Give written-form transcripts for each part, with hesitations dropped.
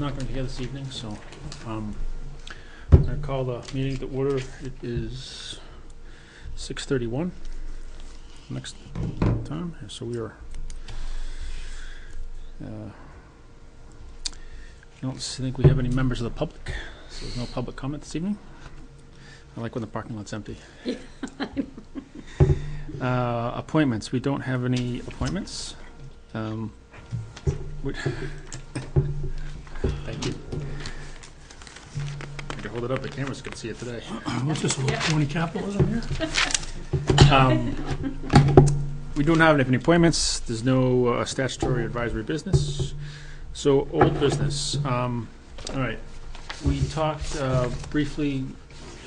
not going to be here this evening, so I'm going to call the meeting to order. It is 6:31 next time, so we are I don't think we have any members of the public, so there's no public comment this evening. I like when the parking lot's empty. Appointments. We don't have any appointments. Thank you. I can hold it up. The cameras can see it today. What's this, Tony Capitalism here? We don't have any appointments. There's no statutory advisory business. So old business. All right. We talked briefly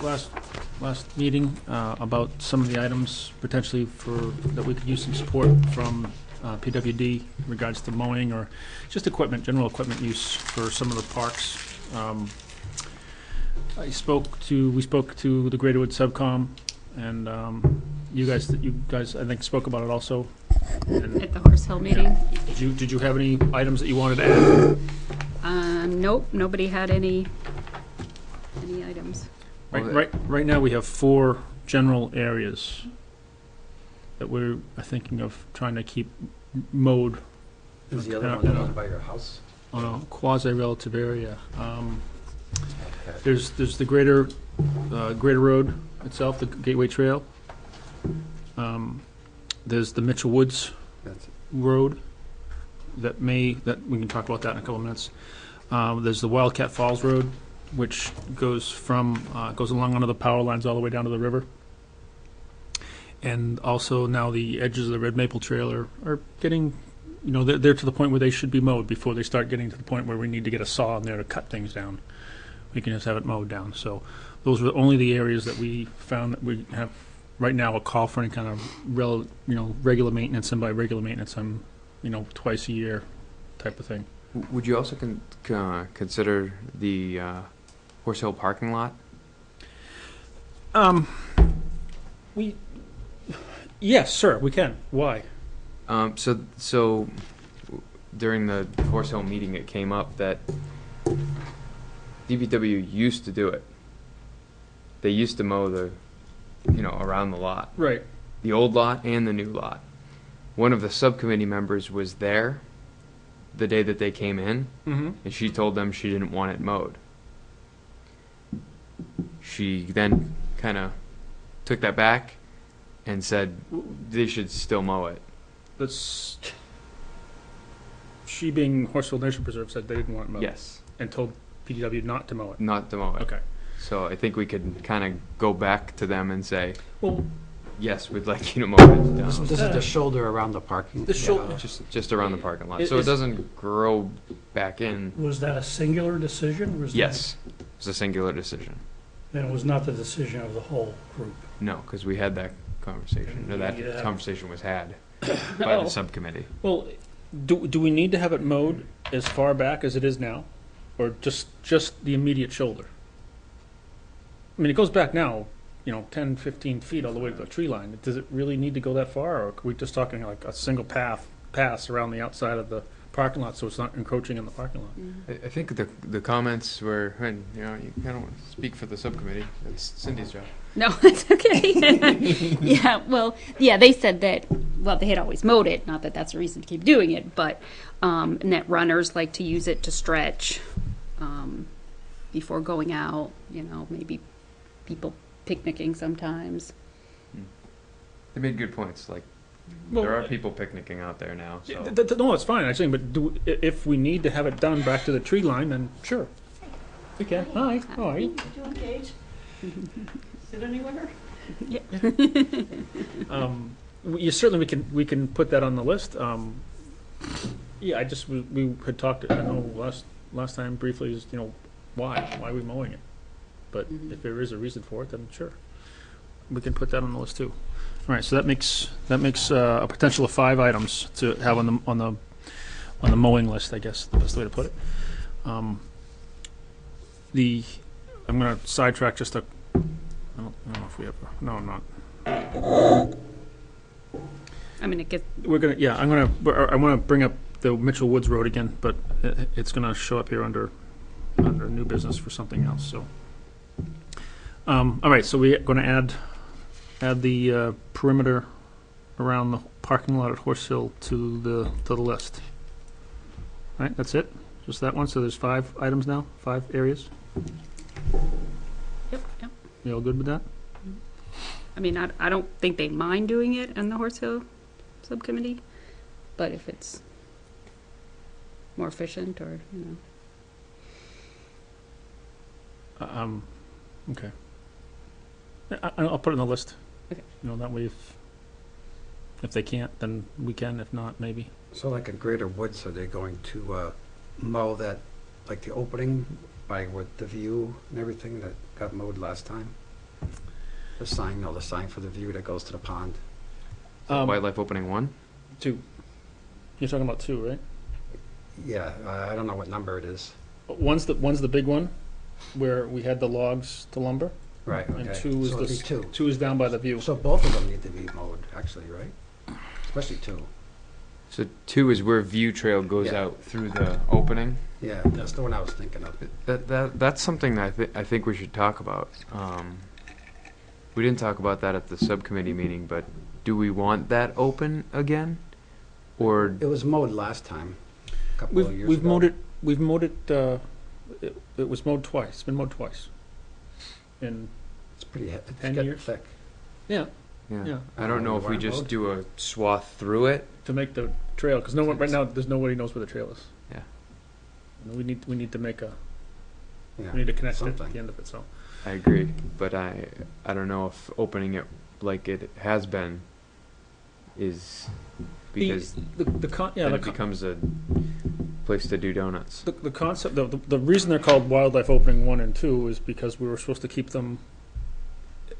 last meeting about some of the items potentially that we could use some support from PWD in regards to mowing or just equipment, general equipment use for some of the parks. We spoke to the Greater Wood Subcom, and you guys I think spoke about it also. And at the Horse Hill meeting. Yeah. Did you have any items that you wanted to add? Nope, nobody had any items. Right now we have 4 general areas that we're thinking of trying to keep mowed. Is the other one down by your house? On a quasi-relative area. There's the greater road itself, the Gateway Trail. There's the Mitchell Woods Road that we can talk about that in a couple of minutes. There's the Wildcat Falls Road, which goes along under the power lines all the way down to the river. And also now the edges of the Red Maple Trail are getting, they're to the point where they should be mowed before they start getting to the point where we need to get a saw in there to cut things down. We can just have it mowed down. So those were only the areas that we found that we have right now a call for any kind of regular maintenance, and by regular maintenance I'm twice a year type of thing. Would you also consider the Horse Hill parking lot? Yes, sir, we can. Why? So during the Horse Hill meeting, it came up that DPW used to do it. They used to mow around the lot. Right. The old lot and the new lot. One of the subcommittee members was there the day that they came in, and she told them she didn't want it mowed. She then kind of took that back and said they should still mow it. She, being Horseville Nature Preserve, said they didn't want it mowed. Yes. And told PDW not to mow it. Not to mow it. Okay. So I think we could kind of go back to them and say, well, yes, we'd like you to mow it down. This is the shoulder around the parking. Just around the parking lot, so it doesn't grow back in. Was that a singular decision? Yes, it was a singular decision. Then it was not the decision of the whole group. No, because we had that conversation. No, that conversation was had by the subcommittee. Well, do we need to have it mowed as far back as it is now, or just the immediate shoulder? I mean, it goes back now, 10, 15 feet all the way to the tree line. Does it really need to go that far, or are we just talking like a single pass around the outside of the parking lot so it's not encroaching in the parking lot? I think the comments were, and you kind of want to speak for the subcommittee. It's Cindy's job. No, that's okay. They said that, they had always mowed it, not that that's a reason to keep doing it, but, and that runners like to use it to stretch before going out, maybe people picnicking sometimes. They made good points. There are people picnicking out there now. So. No, it's fine. I'm saying, but if we need to have it done back to the tree line, then sure, we can. Hi, how are you? Did you engage? Sit anywhere? Yeah. We can put that on the list. Yeah, we had talked. I know last time briefly is why are we mowing it? But if there is a reason for it, then sure, we can put that on the list too. All right, so that makes a potential of 5 items to have on the mowing list. I guess the best way to put it. I'm going to sidetrack just a. I don't know if we have. No, I'm not. I mean, it gets. We're gonna. Yeah, I want to bring up the Mitchell Woods Road again, but it's going to show up here under under new business for something else, so. All right, so we're gonna add the perimeter around the parking lot at Horse Hill to the list. All right, that's it? Just that one? So there's 5 items now? 5 areas? Yep, yep. You all good with that? I mean, I don't think they mind doing it in the Horse Hill subcommittee, but if it's more efficient or, you know. Okay. I'll put it on the list. Okay. You know, that way if they can't, then we can. If not, maybe. So like in Greater Woods, are they going to mow that, like the opening by with the view and everything that got mowed last time? The sign, no, the sign for the view that goes to the pond. Wildlife opening 1? 2. You're talking about 2, right? Yeah, I don't know what number it is. One's the big one, where we had the logs to lumber, Right, okay. and 2 is So it'd be 2. 2 is down by the view. So both of them need to be mowed, actually, right? Especially 2. So 2 is where View Trail goes Yeah. out through the opening. Yeah, that's the one I was thinking of. That's something that I think we should talk about. We didn't talk about that at the subcommittee meeting, but do we want that open again, or It was mowed last time, a couple of years ago. We've mowed it. We've mowed it. It was mowed twice. It's been mowed twice. And It's pretty, it's 10 getting years? thick. yeah, yeah? yeah, I don't know if we just do a swath through it. to make the trail, because no one right now. There's nobody knows where the trail is. Yeah. And we need to make a. Yeah, We need to connect it something. at the end of it. So. I agree, but I don't know if opening it like it has been is because the then it becomes a place to do donuts. The concept, the reason they're called wildlife opening 1 and 2 is because we were supposed to keep them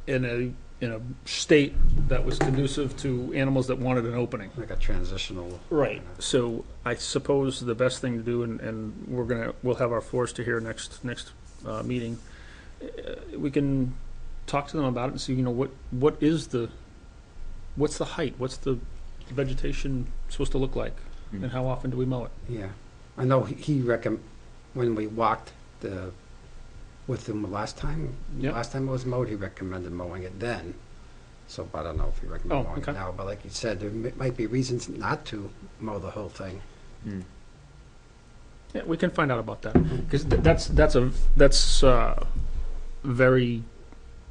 in a state that was conducive to animals that wanted an opening. Like a transitional. Right. So I suppose the best thing to do, and we'll have our forester here next meeting. We can talk to them about it and see, you know, what's the height, what's the vegetation supposed to look like, and how often do we mow it? Yeah, I know he when we walked with him last time. Yep. Last time it was mowed, he recommended mowing it then. So I don't know if he recommends mowing okay. it now. But like you said, there might be reasons not to mow the whole thing. Yeah, we can find out about that, because that's very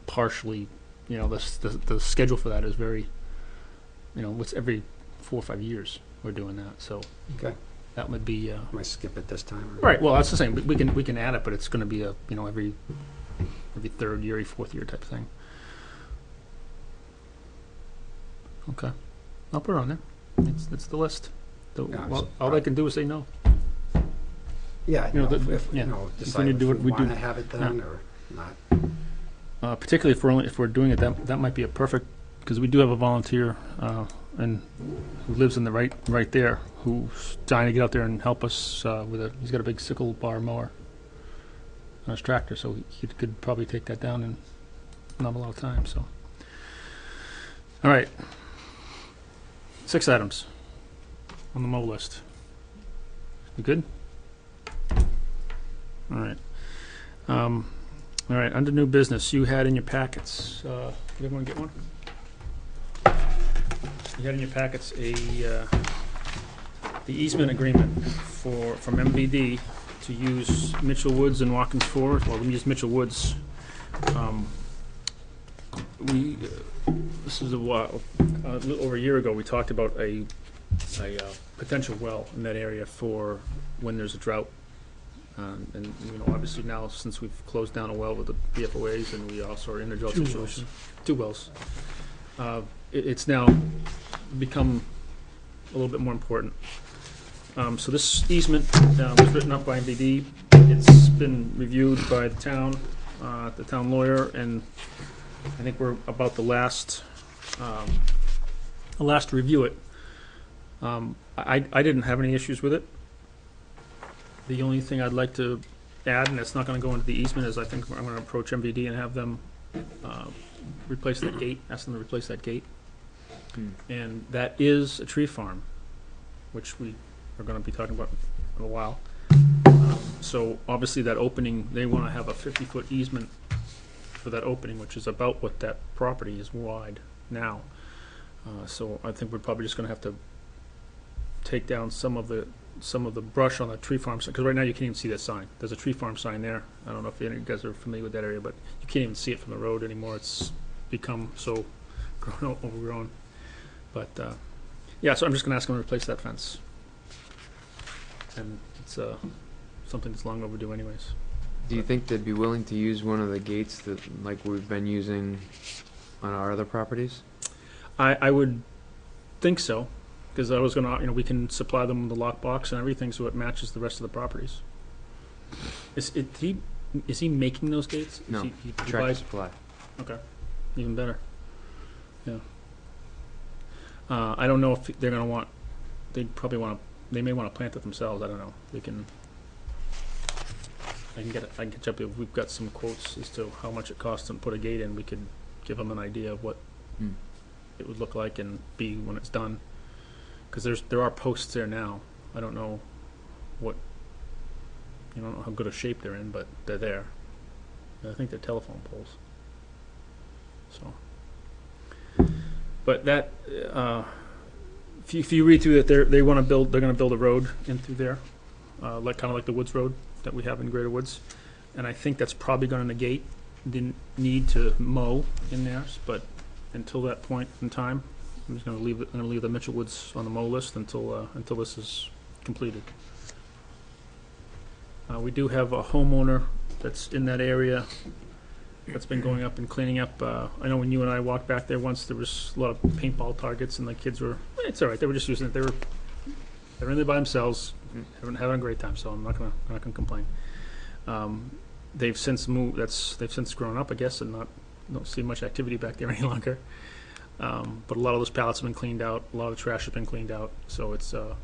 partially, you know, the schedule for that is very, you know, it's every 4 or 5 years we're doing that, so Okay, that would be might skip it this time. right. Well, that's the same. We can add it, but it's going to be a, you know, every 3rd year, every 4th year type thing. Okay, I'll put it on there. It's the list. Yeah, All they can do is say no. Yeah, You know, if yeah, you know, if we decide need to do if it, we we do. want to have it done or not. Particularly if we're doing it, that might be a perfect, because we do have a volunteer and who lives in the right there, who's dying to get out there and help us he's got a big sickle bar mower on his tractor, so he could probably take that down in not a lot of time. So, all right, 6 items on the mow list. You good? All right. All right, under new business, you had in your packets, did everyone get one? You had in your packets the easement agreement from MVD to use Mitchell Woods and Watkins Forest. Well, we use Mitchell Woods. This is a little over a year ago, we talked about a potential well in that area for when there's a drought. And you know, obviously now, since we've closed down a well with the BFOAs, and we also are in a drought situation, 2 wells, it's now become a little bit more important. So this easement was written up by MVD. It's been reviewed by the town lawyer, and I think we're about the last to review it. I didn't have any issues with it. The only thing I'd like to add, and it's not going to go into the easement, is I think I'm going to approach MVD and have them replace that gate, ask them to replace that gate. And that is a tree farm, which we are going to be talking about in a while. So obviously that opening, they want to have a 50-foot easement for that opening, which is about what that property is wide now. So I think we're probably just going to have to take down some of the brush on the tree farm side, because right now you can't even see that sign. There's a tree farm sign there. I don't know if any of you guys are familiar with that area, but you can't even see it from the road anymore. It's become so overgrown. But yeah, so I'm just going to ask them to replace that fence. And it's something that's long overdue anyways. Do you think they'd be willing to use one of the gates that, like we've been using on our other properties? I would think so, because I was going to, we can supply them with the lockbox and everything so it matches the rest of the properties. Is he making those gates? No, he Tractor buys? Supply. Okay, even better. Yeah. I don't know if they're going to want, they may want to plant it themselves. I don't know. I can catch up if we've got some quotes as to how much it costs to put a gate in. We could give them an idea of what it would look like and be when it's done. Because there are posts there now. I don't know I don't know how good a shape they're in, but they're there. I think they're telephone poles. So, but that if you read through that, they're going to build a road in through there, kind of like the Woods Road that we have in Greater Woods, and I think that's probably going to negate the need to mow in there. But until that point in time, I'm just going to leave the Mitchell Woods on the mow list until this is completed. We do have a homeowner that's in that area that's been going up and cleaning up. I know when you and I walked back there once, there was a lot of paintball targets, and the kids were, it's all right. They were just using it. They were in there by themselves, having a great time. So I'm not gonna complain. They've since moved. They've since grown up, I guess, and don't see much activity back there any longer. But a lot of those pallets have been cleaned out. A lot of the trash has been cleaned out. So it's a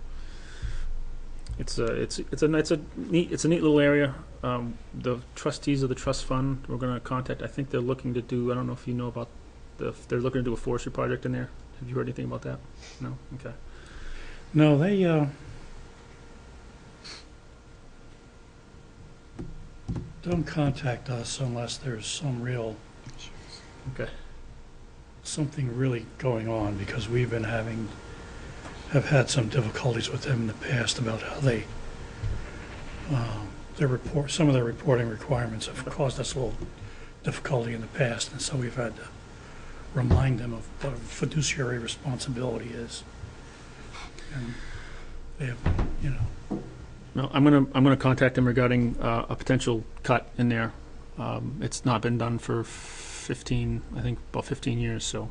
neat little area. The trustees of the trust fund we're going to contact. I think they're looking to do. I don't know if you know about they're looking to do a forestry project in there. Have you heard anything about that? No. Okay. No, they don't contact us unless there's some real something really going on, because we've been have had some difficulties with them in the past about how they some of their reporting requirements have caused us a little difficulty in the past, and so we've had to remind them of what a fiduciary responsibility is. And they have, No, I'm gonna contact them regarding a potential cut in there. It's not been done for 15 years, so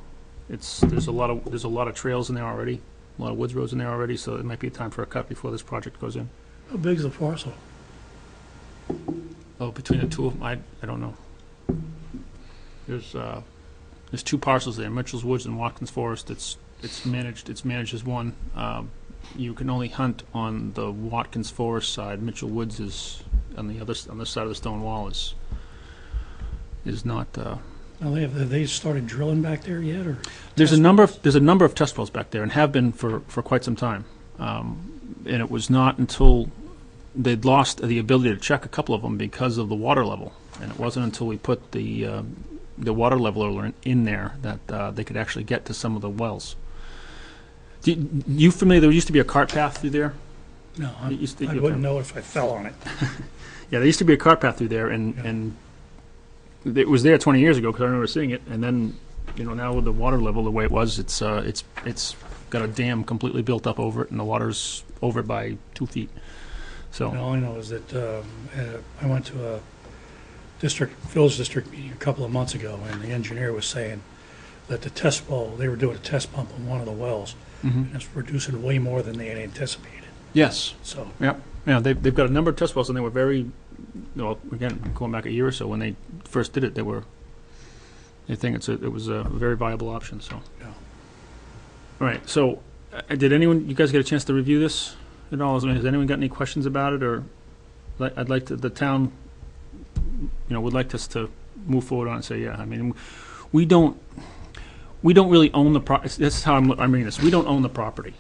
there's a lot of trails in there already, a lot of woods roads in there already, so it might be time for a cut before this project goes in. how big's the parcel? Oh, between the two of them, I don't know. There's two parcels there, Mitchell's Woods and Watkins Forest. It's managed as one. You can only hunt on the Watkins Forest side. Mitchell Woods is on the side of the stone wall is not. Now have they started drilling back there yet, or? There's a number of test wells back there, and have been for quite some time. And it was not until they'd lost the ability to check a couple of them because of the water level, and it wasn't until we put the water leveler in there that they could actually get to some of the wells. You familiar? There used to be a cart path through there. No, I wouldn't know if I fell on it. Yeah, there used to be a cart path through there, and it was there 20 years ago because I remember seeing it. And then, now with the water level the way it was, it's got a dam completely built up over it, and the water's over it by 2 feet. So All I know is that I went to a village district meeting a couple of months ago, and the engineer was saying that they were doing a test pump on one of the wells, and it's producing way more than they had anticipated. yes, So, yeah, they've got a number of test wells, and they were very, again, going back a year or so when they first did it, they think it was a very viable option. So, yeah. All right. So, did you guys get a chance to review this at all? Has anyone got any questions about it, or I'd like the town, would like us to move forward on it and say, yeah. I mean, we don't really own the property. This is how I'm reading this. We don't own the property.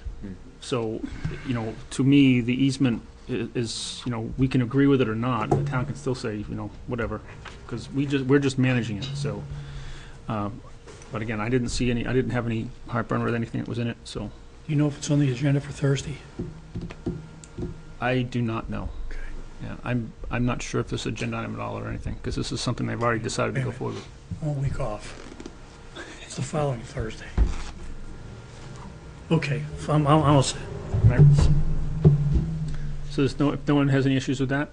So, you know, to me, the easement is, you know, we can agree with it or not, the town can still say, you know, whatever, because we're just managing it, so. But again, I didn't have any heartburn with anything that was in it, so Do you know if it's on the agenda for Thursday? I do not know. Okay. Yeah, I'm not sure if this is agenda item at all or anything, because this is something they've already decided to go forward with. 1 week off. It's the following Thursday. Okay, I'm all set. Right. So if no one has any issues with that?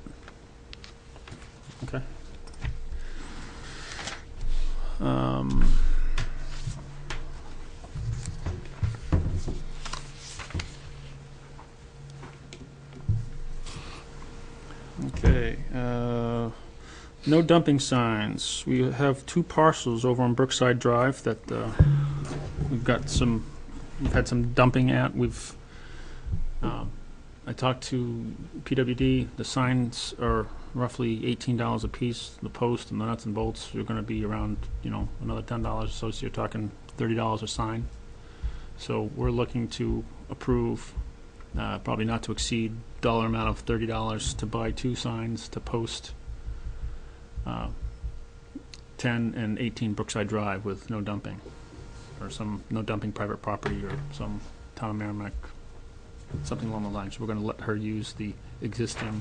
Okay. Okay, no dumping signs. We have 2 parcels over on Brookside Drive that we've had some dumping at. I talked to PWD. The signs are roughly $18 a piece. The post and the nuts and bolts are going to be around, you know, another $10. So you're talking $30 a sign. So we're looking to approve, probably not to exceed dollar amount of $30 to buy 2 signs to post 10 and 18 Brookside Drive with no dumping, or no dumping private property, or some town of Merrimack, something along the lines. We're going to let her use the existing.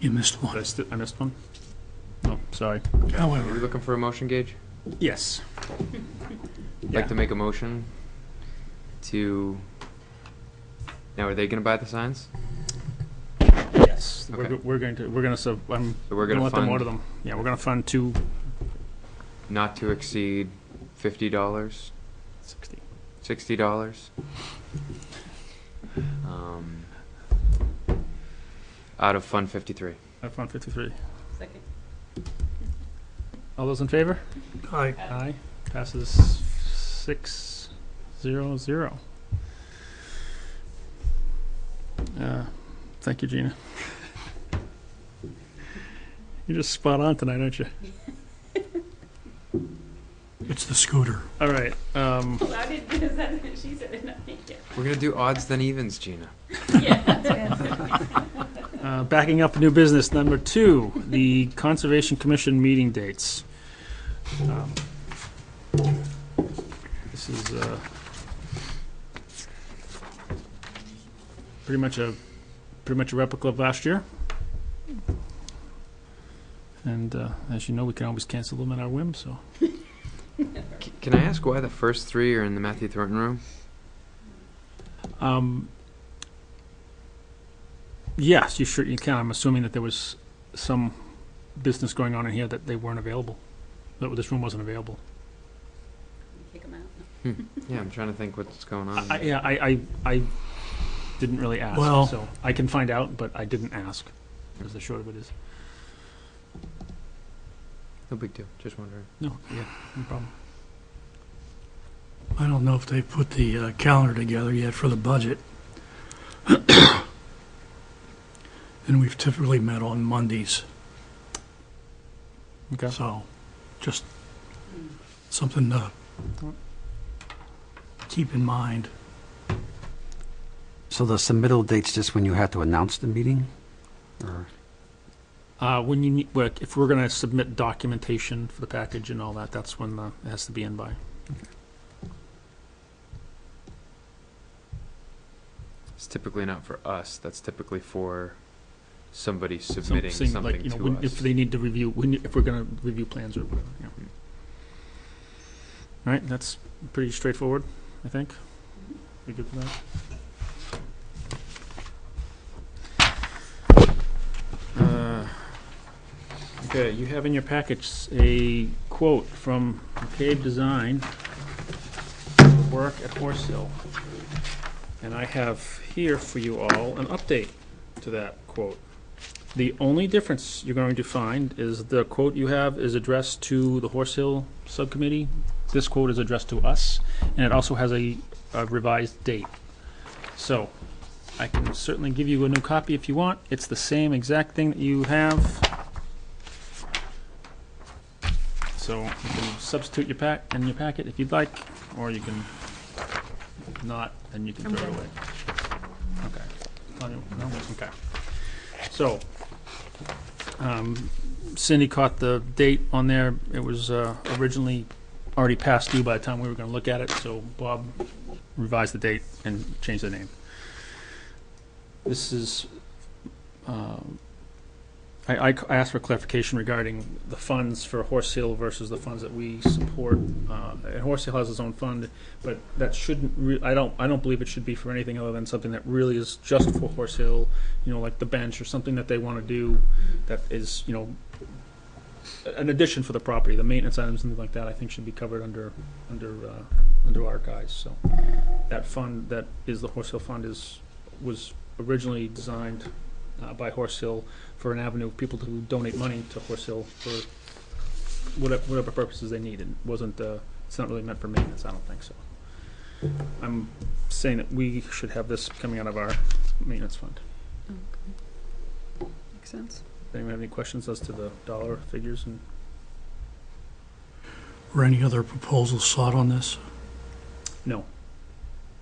You missed one. I missed one? Oh, sorry. Are you However, looking for a motion, Gage? Yes. Like to make a motion to... Now, are they gonna buy the signs? Yes. Okay. We're going to, I'm So we're going to gonna let them fund order them. Yeah, we're going to fund 2. not to exceed $50, 60. $60. Out of Fund 53. Fund 53. Second. All those in favor? aye. Aye. Passes 6-0-0. Thank you, Gina. You're just spot on tonight, aren't you? It's the scooter. All right. Well, I didn't, because that's what she said, and I think, yeah. We're gonna do odds then evens, Gina. Backing up new business number 2, the Conservation Commission meeting dates. This is pretty much a replica of last year. And as you know, we can always cancel them at our whim. So, Can I ask why the first 3 are in the Matthew Thornton room? yes, you can. I'm assuming that there was some business going on in here that they weren't available. That this room wasn't available. Kick them out. Yeah, I'm trying to think what's going on. I didn't really ask. Well- So I can find out, but I didn't ask. As the short of it is. No big deal. Just wondering. No, yeah, no problem. I don't know if they put the calendar together yet for the budget. And we've typically met on Mondays, Okay. so just something to keep in mind. So the submittal date's just when you have to announce the meeting? Or When you need, if we're going to submit documentation for the package and all that, that's when it has to be in by. It's typically not for us. That's typically for somebody submitting Something something like, to us. if they need to review, if we're going to review plans or whatever. Yeah. All right, that's pretty straightforward, I think. We good with that? Okay, you have in your package a quote from McCabe Design for work at Horse Hill. And I have here for you all an update to that quote. The only difference you're going to find is the quote you have is addressed to the Horse Hill Subcommittee. This quote is addressed to us, and it also has a revised date. So, I can certainly give you a new copy if you want. It's the same exact thing that you have. So, you can substitute your packet if you'd like, or you can Not, then you can I'm throw it good. away. Okay. No? Okay. So, Cindy caught the date on there. It was originally already past due by the time we were going to look at it, so Bob revised the date and changed the name. This is, I asked for clarification regarding the funds for Horse Hill versus the funds that we support. And Horse Hill has its own fund, but that shouldn't. I don't believe it should be for anything other than something that really is just for Horse Hill. You know, like the bench or something that they want to do, that is, you know, an addition for the property. The maintenance items and things like that, I think, should be covered under our guys. So that fund that is the Horse Hill Fund was originally designed by Horse Hill for an avenue of people who donate money to Horse Hill for whatever purposes they need. It wasn't. It's not really meant for maintenance. I don't think so. I'm saying that we should have this coming out of our maintenance fund. Okay. Makes sense. Does anyone have any questions as to the dollar figures? And Were any other proposals sought on this? no.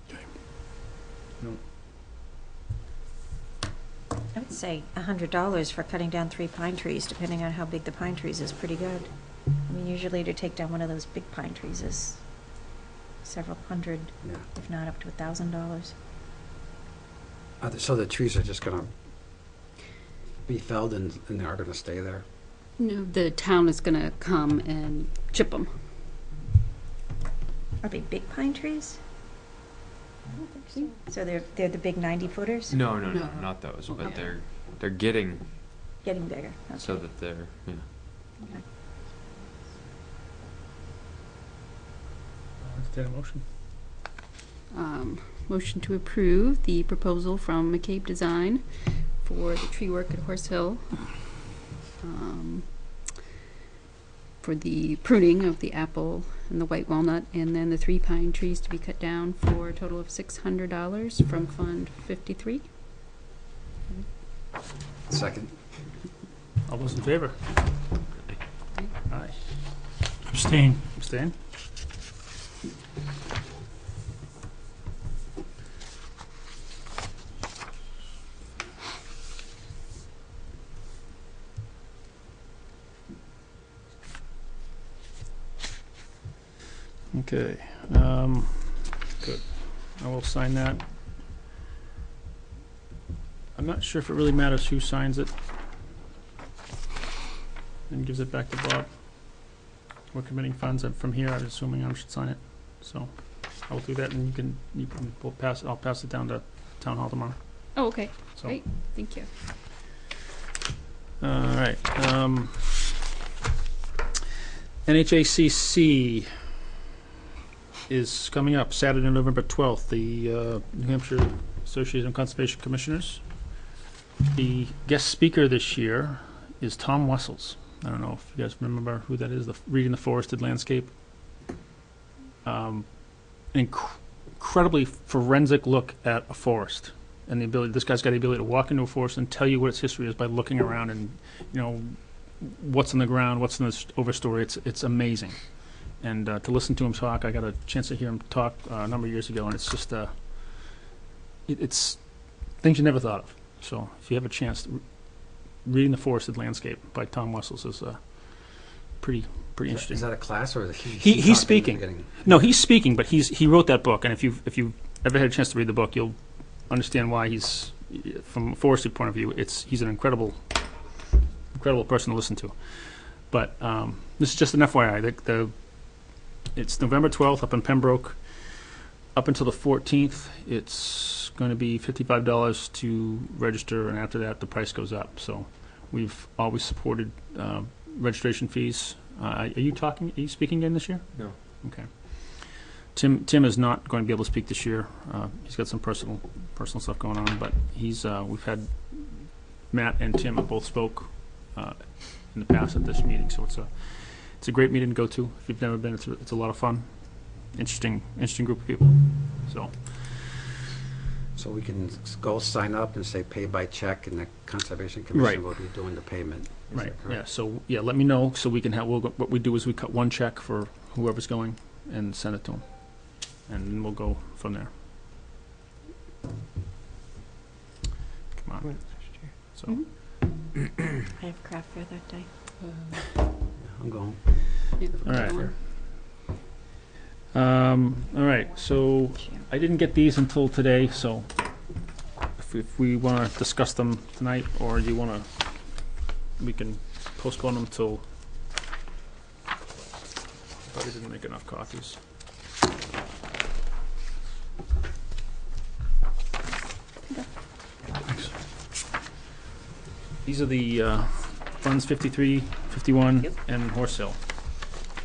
Okay. No. I would say $100 for cutting down 3 pine trees, depending on how big the pine trees, is pretty good. I mean, usually to take down one of those big pine trees is several hundred, Yeah. if not up to $1,000. So the trees are just gonna be felled and they are gonna stay there? No, the town is going to come and chip them. Are they big pine trees? I don't think so. So they're the big 90-footers? No, No. not those, but Okay. they're getting Getting bigger. so Okay. that they're, yeah. Okay. Entertain a motion. Motion to approve the proposal from McCabe Design for the tree work at Horse Hill, for the pruning of the apple and the white walnut, and then the 3 pine trees to be cut down for a total of $600 from Fund 53. Second. All those in favor? Aye. Abstain. Abstain? Okay, good. I will sign that. I'm not sure if it really matters who signs it and gives it back to Bob. We're committing funds, and from here, I'm assuming I should sign it. So I will do that, and you can we'll pass it. I'll pass it down to Town Hall tomorrow. Oh, okay. So. Great. Thank you. All right. NHACC is coming up Saturday, November 12th, the New Hampshire Association of Conservation Commissioners. The guest speaker this year is Tom Wessels. I don't know if you guys remember who that is, Reading the Forested Landscape. An incredibly forensic look at a forest, and the ability. This guy's got the ability to walk into a forest and tell you what its history is by looking around and, you know, what's in the ground, what's in the overstory. It's amazing. And to listen to him talk, I got a chance to hear him talk a number of years ago, and it's just it's things you never thought of. So if you have a chance, Reading the Forested Landscape by Tom Wessels is pretty interesting. Is that a class or is He's talking speaking. at the beginning? No, he's speaking, but he wrote that book, and if you've ever had a chance to read the book, you'll understand why he's, from a forestry point of view, he's an incredible person to listen to. But this is just an FYI. It's November 12th up in Pembroke. Up until the 14th, it's going to be $55 to register, and after that, the price goes up. So we've always supported registration fees. Are you speaking again this year? No. Okay. Tim is not going to be able to speak this year. He's got some personal stuff going on, but we've had Matt and Tim have both spoke in the past at this meeting, so it's a great meeting to go to. If you've never been, it's a lot of fun. Interesting group of people. So we can go sign up and say pay by check, and the Conservation Commission Right. will be doing the payment. Is Right. that correct? Yeah. So let me know so we can have. What we do is we cut one check for whoever's going and send it to them, and then we'll go from there. Come on. Went last year. So, Mhm. I have craft fair that day. I'm going. all right. All right, so I didn't get these until today, so if we want to discuss them tonight, or you want to, we can postpone them till, probably didn't make enough copies. Thanks. These are the funds 53, 51, Yep. and Horse Hill.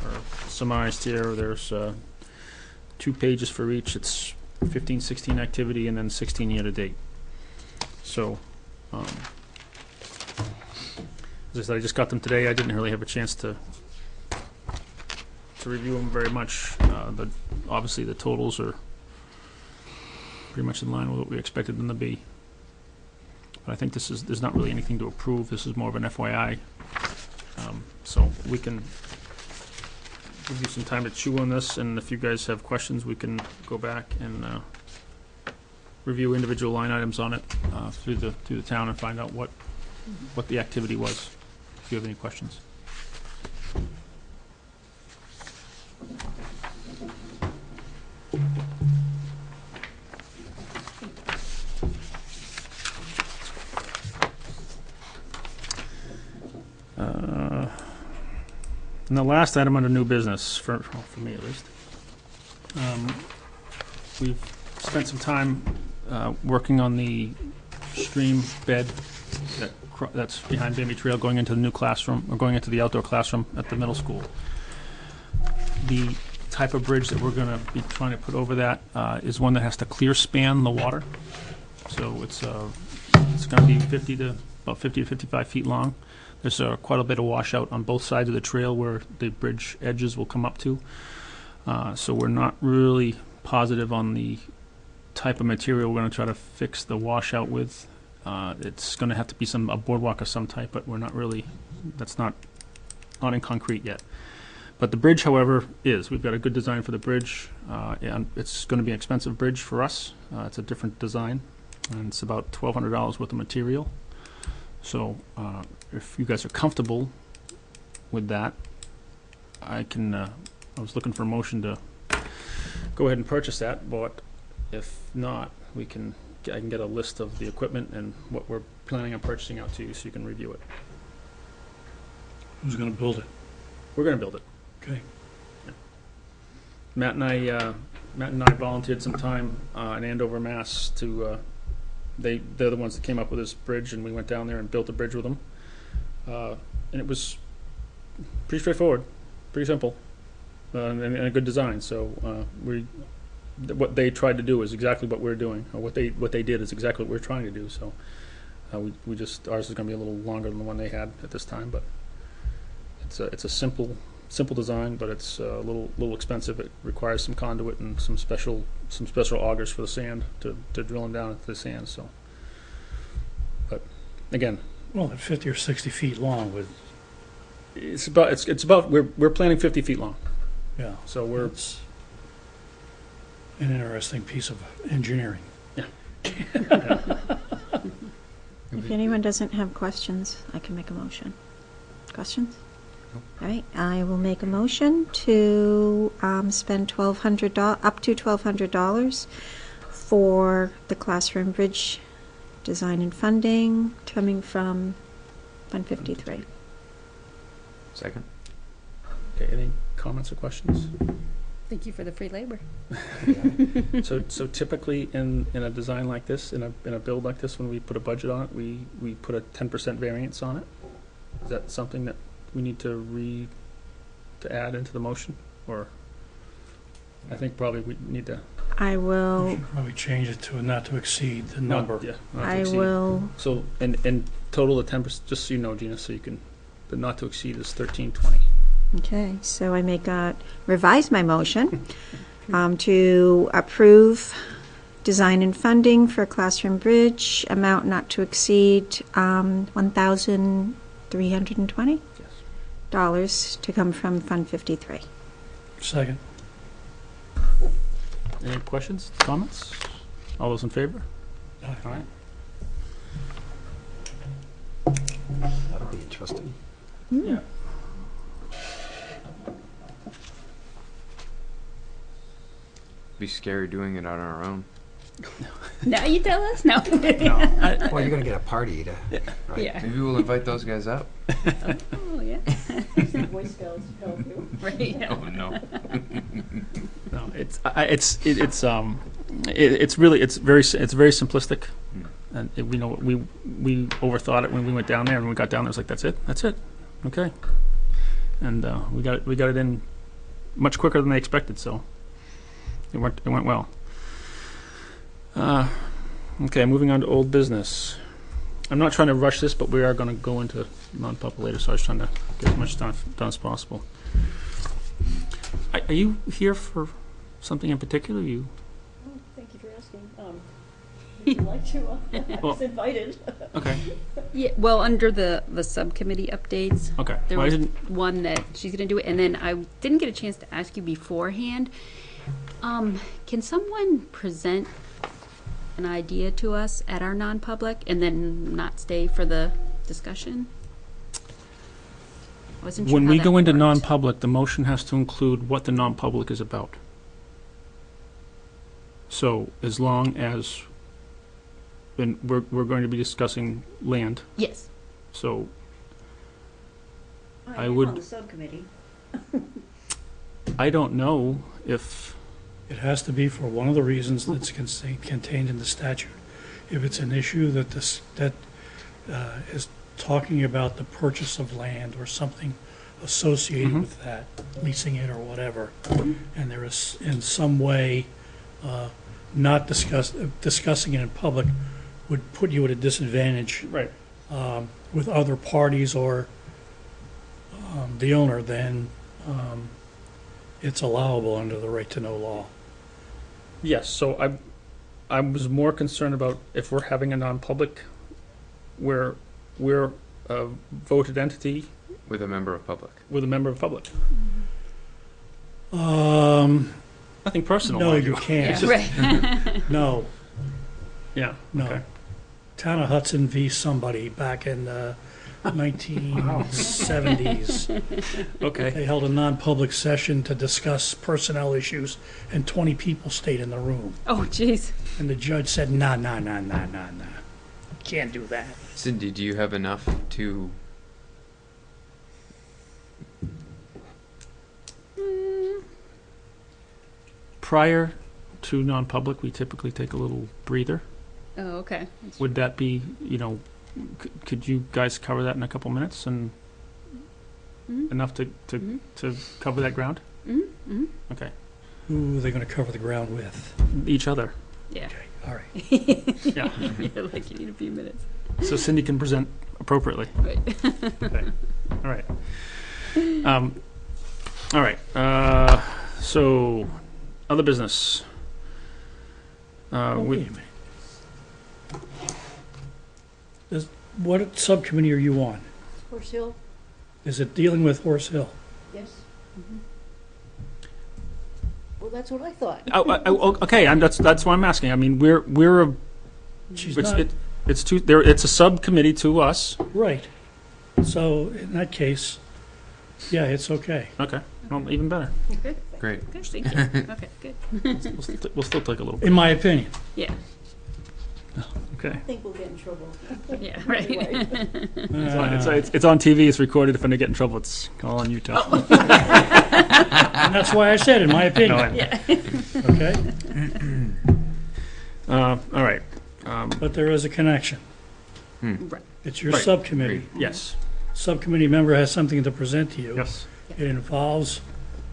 Are summarized here. There's 2 pages for each. It's 15, 16 activity, and then 16 year to date. So, as I said, I just got them today. I didn't really have a chance to review them very much. Obviously, the totals are pretty much in line with what we expected them to be. But I think there's not really anything to approve. This is more of an FYI. So we can give you some time to chew on this, and if you guys have questions, we can go back and review individual line items on it through the town and find out what the activity was, if you have any questions. And the last item under new business, for me at least, we've spent some time working on the stream bed that's behind Bambi Trail going into the new classroom, or going into the outdoor classroom at the middle school. The type of bridge that we're going to be trying to put over that is one that has to clear span the water. So it's going to be about 50 to 55 feet long. There's quite a bit of washout on both sides of the trail where the bridge edges will come up to. So we're not really positive on the type of material we're going to try to fix the washout with. It's going to have to be a boardwalk of some type, but we're not really, that's not in concrete yet. But the bridge, however, we've got a good design for the bridge, and it's going to be an expensive bridge for us. It's a different design, and it's about $1,200 worth of material. So if you guys are comfortable with that, I was looking for a motion to go ahead and purchase that, but if not, I can get a list of the equipment and what we're planning on purchasing out to you so you can review it. Who's going to build it? We're going to build it. Okay. Matt and I volunteered some time in Andover, Mass. To they're the ones that came up with this bridge, and we went down there and built a bridge with them. And it was pretty straightforward, pretty simple, and a good design. So what they tried to do is exactly what we're doing, or what they did is exactly what we're trying to do. So ours is going to be a little longer than the one they had at this time, but it's a simple design, but it's a little expensive. It requires some conduit and some special augers for the sand to drill them down into the sand. So, but again, Well, at 50 or 60 feet long with, it's about we're planning 50 feet long. yeah. So It's an interesting piece of engineering. If anyone doesn't have questions, I can make a motion. Questions? All right, I will make a motion to spend up to $1,200 for the classroom bridge design and funding coming from Fund 53. Second. Okay, any comments or questions? Thank you for the free labor. So typically in a design like this, in a build like this, when we put a budget on it, we put a 10% variance on it. Is that something that we need to add into the motion, or I think probably we need to. I We will, should probably change it to not to exceed the number. Yeah, not to I exceed. will, So in total, the 10%, just so you know, Gina, so you can, the not to exceed is 1320. okay, so I revise my motion to approve design and funding for classroom bridge, amount not to exceed $1,320 Yes. to come from Fund 53. Second. Any questions, comments All those in favor? Aye. All right. That'll be interesting. Yeah. Be scary doing it on our own. Now you tell us? No. Well, you're gonna get a party to, right? Yeah. Maybe we'll invite those guys up. Oh, yeah. Boy Scouts help you. Right, yeah. Oh no. No, it's really it's very simplistic, and we know we overthought it when we went down there, and when we got down there, it was like that's it, okay, and we got it in much quicker than they expected, so it went well. Okay, moving on to old business. I'm not trying to rush this, but we are going to go into non-public later, so I was trying to get as much done as possible. Are you here for something in particular? You? Oh, thank you for asking. Would you like to? I Well- was invited. Okay. Yeah, well, under the subcommittee updates, Okay. there Well, I was didn't. one that she's going to do it, and then I didn't get a chance to ask you beforehand. Can someone present an idea to us at our non-public and then not stay for the discussion? I wasn't sure When how we that go into worked. non-public, the motion has to include what the non-public is about. So as long as, and we're going to be discussing land, Yes. so I am would- on the subcommittee. I don't know if, It has to be for one of the reasons that's contained in the statute. If it's an issue that is talking about the purchase of land or something associated Mhm. with that, leasing it or whatever, and there is in some way not discussing it in public would put you at a disadvantage right, with other parties or the owner, then it's allowable under the right-to-know law. yes, so I was more concerned about if we're having a non-public where we're a voted entity With a member of public. with a member of the public. Um, Nothing personal, no, mind you Yeah, can't. right. No, Yeah, no. okay. Town of Hudson v. somebody back in the 1970s. Okay, They held a non-public session to discuss personnel issues, and 20 people stayed in the room. Oh, jeez. And the judge said, nah. Can't do that. Cindy, do you have enough to? prior to non-public, we typically take a little breather. Oh, okay. Would that be, could you guys cover that in a couple minutes and Mhm. enough to Mhm. cover that ground? Mm-hmm. Okay. Who are they going to cover the ground with? Each other. Yeah. Okay, all right. Yeah. Yeah, like you need a few minutes. So Cindy can present appropriately. Right. Okay. All right. All right. So, other business. Oh, wait a minute. What subcommittee are you on? Horse Hill? Is it dealing with Horse Hill? Yes. Well, that's what I thought. Okay. That's why I'm asking. I mean, we're a. She's It's, not, it's two. There. It's a subcommittee to us. right. So in that case, yeah, it's okay. Okay. Well, even better. Good. Great. Good. Thank you. Okay. Good. We'll still take a little bit. In my opinion. Yeah. Okay. I think we'll get in trouble. Yeah. Right. Anyway. It's on TV. It's recorded. If I get in trouble, it's all on YouTube. And that's why I said, in my opinion. No, I- Yeah. Okay? all right. But there is a connection. Right. It's your Right. subcommittee. Yes. Subcommittee member has something to present to you. Yes. It involves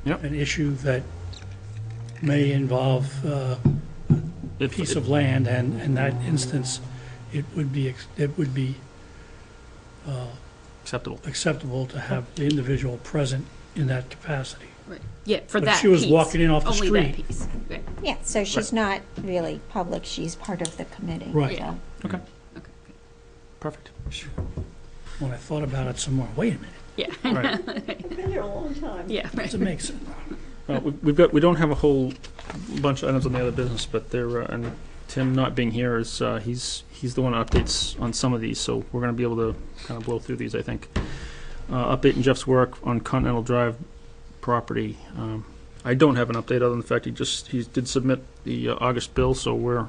Yep. an issue that may involve a piece of land, and in that instance, it would be acceptable. acceptable to have the individual present in that capacity. Right. Yeah. For But that if she was piece. walking in off the Only street. that piece. Right. Yeah, so she's not really public, she's part of the committee. Right. so. Okay. Okay. Good. Perfect. When I thought about it some more, wait a minute, Yeah. All right. I've been here a long time. Yeah. Right. does it make sense? We don't have a whole bunch of items on the other business, but there, and Tim not being here is, he's the one that updates on some of these, so we're gonna be able to kind of blow through these, I think. Update in Jeff's work on Continental Drive property. I don't have an update other than the fact he did submit the August bill, so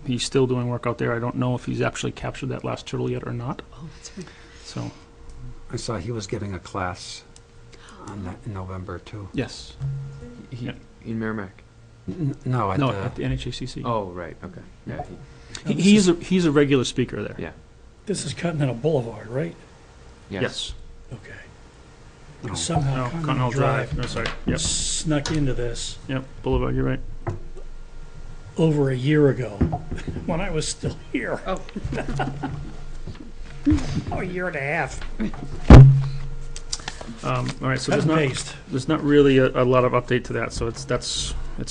he's still doing work out there. I don't know if he's actually captured that last turtle yet or not. Oh, that's right. So, I saw he was giving a class on that in November too. yes. He, Yeah. in Merrimack. No, at No, the, at the NHACC. Oh, right. Okay. Yeah. He's a regular speaker there. Yeah. This is Continental Boulevard, right? Yes. Okay. no. Somehow No, Continental Drive No, sorry. Yep. snuck into this Yep. Boulevard. You're right. over a year ago, when I was still here. Oh. Oh, a year and a half. All right. So Cut and there's paste. not really a lot of update to that. So it's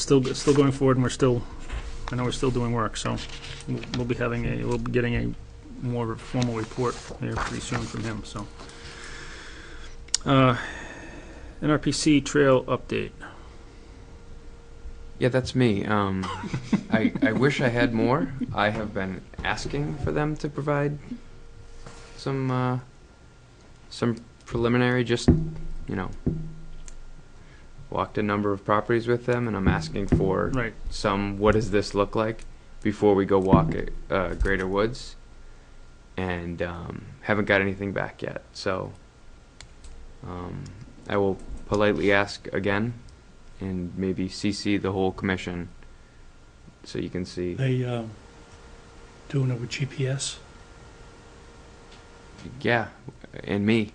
still going forward, and I know we're still doing work. So we'll be getting a more formal report here pretty soon from him. So NRPC trail update. Yeah, that's me. I wish I had more. I have been asking for them to provide some preliminary, just, walked a number of properties with them, and I'm asking for Right. what does this look like before we go walk at Greater Woods, and haven't got anything back yet. So I will politely ask again, and maybe CC the whole commission so you can see. They doing it with GPS? Yeah, and me.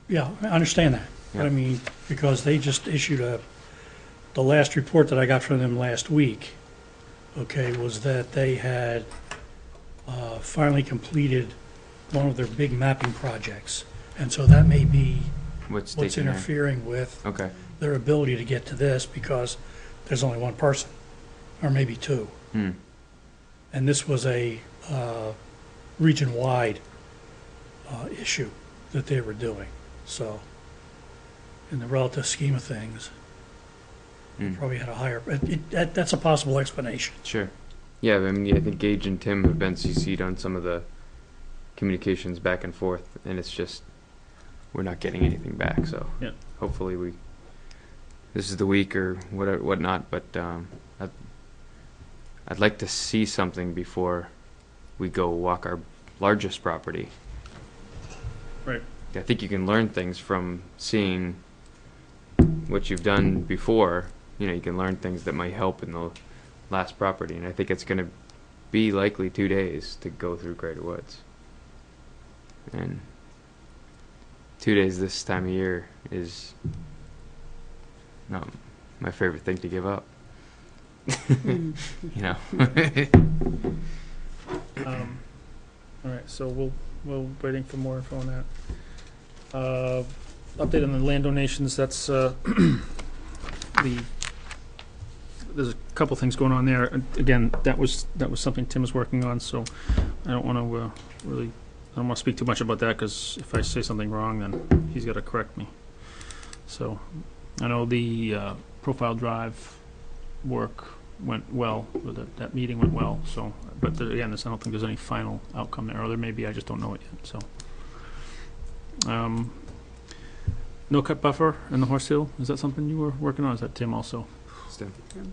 Yeah, I understand that. But I Yeah. mean, because they just issued the last report that I got from them last week, okay, was that they had finally completed one of their big mapping projects. And so that may be What's what's taking there? interfering with Okay. their ability to get to this, because there's only one person, or maybe two. Hmm. And this was a region-wide issue that they were doing. So, in the relative scheme of things, Hmm. probably had a higher, that's a possible explanation. Sure. Yeah, I mean, I think Gage and Tim have been CC'd on some of the communications back and forth, and it's just we're not getting anything back. So Yeah. hopefully this is the week or whatnot. But I'd like to see something before we go walk our largest property. Right. I think you can learn things from seeing what you've done before. You can learn things that might help in the last property, and I think it's going to be likely 2 days to go through Greater Woods. And 2 days this time of year is not my favorite thing to give up. All right, so we're waiting for more info on that. Update on the land donations. That's there's a couple things going on there. Again, that was something Tim was working on, so I don't want to I don't want to speak too much about that, because if I say something wrong, then he's got to correct me. So I know the profile drive work went well, or that meeting went well. So, but again, I don't think there's any final outcome there, or there may be. I just don't know it yet. So, no cut buffer in the Horse Hill. Is that something you were working on? Is that Tim also?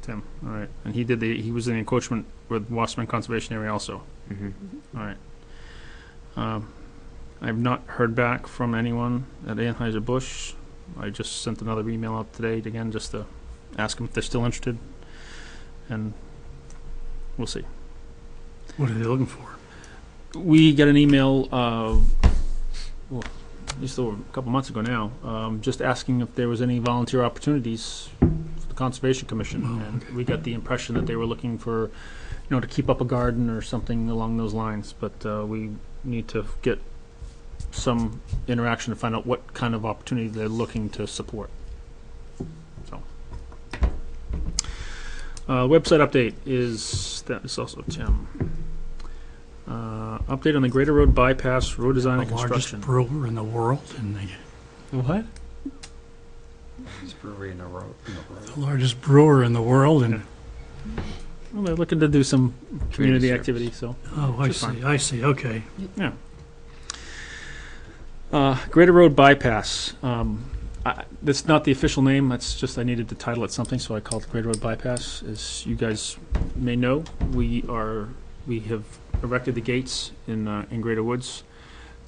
Tim. All right, and he was in the encroachment with Wasserman Conservation Area also. Mm-hmm. All right. I've not heard back from anyone at Anheuser-Busch. I just sent another email out today again, just to ask them if they're still interested, and we'll see. What are they looking for? We got an email, at least over a couple months ago now, just asking if there was any volunteer opportunities for the Conservation Commission, and we got the impression that they were looking for, to keep up a garden or something along those lines. But we need to get some interaction to find out what kind of opportunity they're looking to support. So, website update is also Tim. Update on the Greater Road bypass road design and The largest construction. brewer in the world, and What? It's brewery in the road. the largest brewer in the world, and Well, they're looking to do some community service. activity, so, Oh, Which is fine. I see, okay. yeah. Greater Road Bypass. That's not the official name, that's just I needed to title it something, so I called it Greater Road Bypass. As you guys may know, we have erected the gates in Greater Woods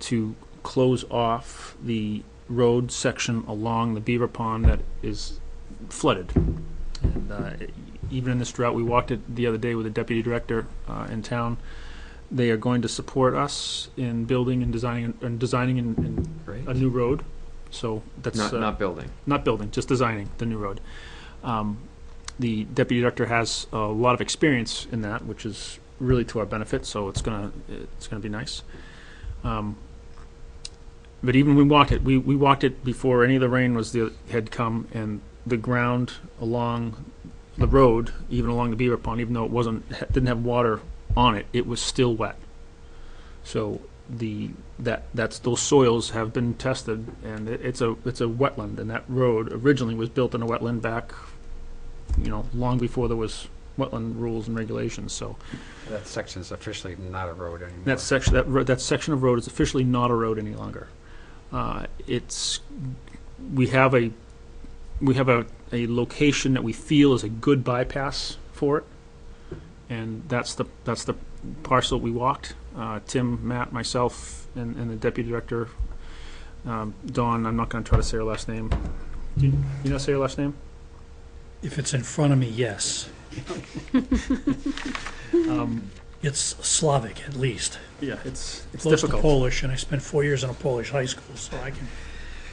to close off the road section along the beaver pond that is flooded. And even in this drought, we walked it the other day with the deputy director in town. They are going to support us in building and designing Great. a new road. So that's Not building. not building, just designing the new road. The deputy director has a lot of experience in that, which is really to our benefit. So it's gonna be nice. But even we walked it. We walked it before any of the rain had come, and the ground along the road, even along the beaver pond, even though it didn't have water on it, it was still wet. So those soils have been tested, and it's a wetland, and that road originally was built in a wetland back, long before there was wetland rules and regulations. So That section is officially not a road anymore. that section of road is officially not a road any longer. We have a location that we feel is a good bypass for it, and that's the parcel we walked. Tim, Matt, myself, and the deputy director, Dawn. I'm not going to try to say her last name. Do you know say her last name? If it's in front of me, yes. It's Slavic, at least. Yeah, it's Close to difficult. Polish, and I spent 4 years in a Polish high school, so I can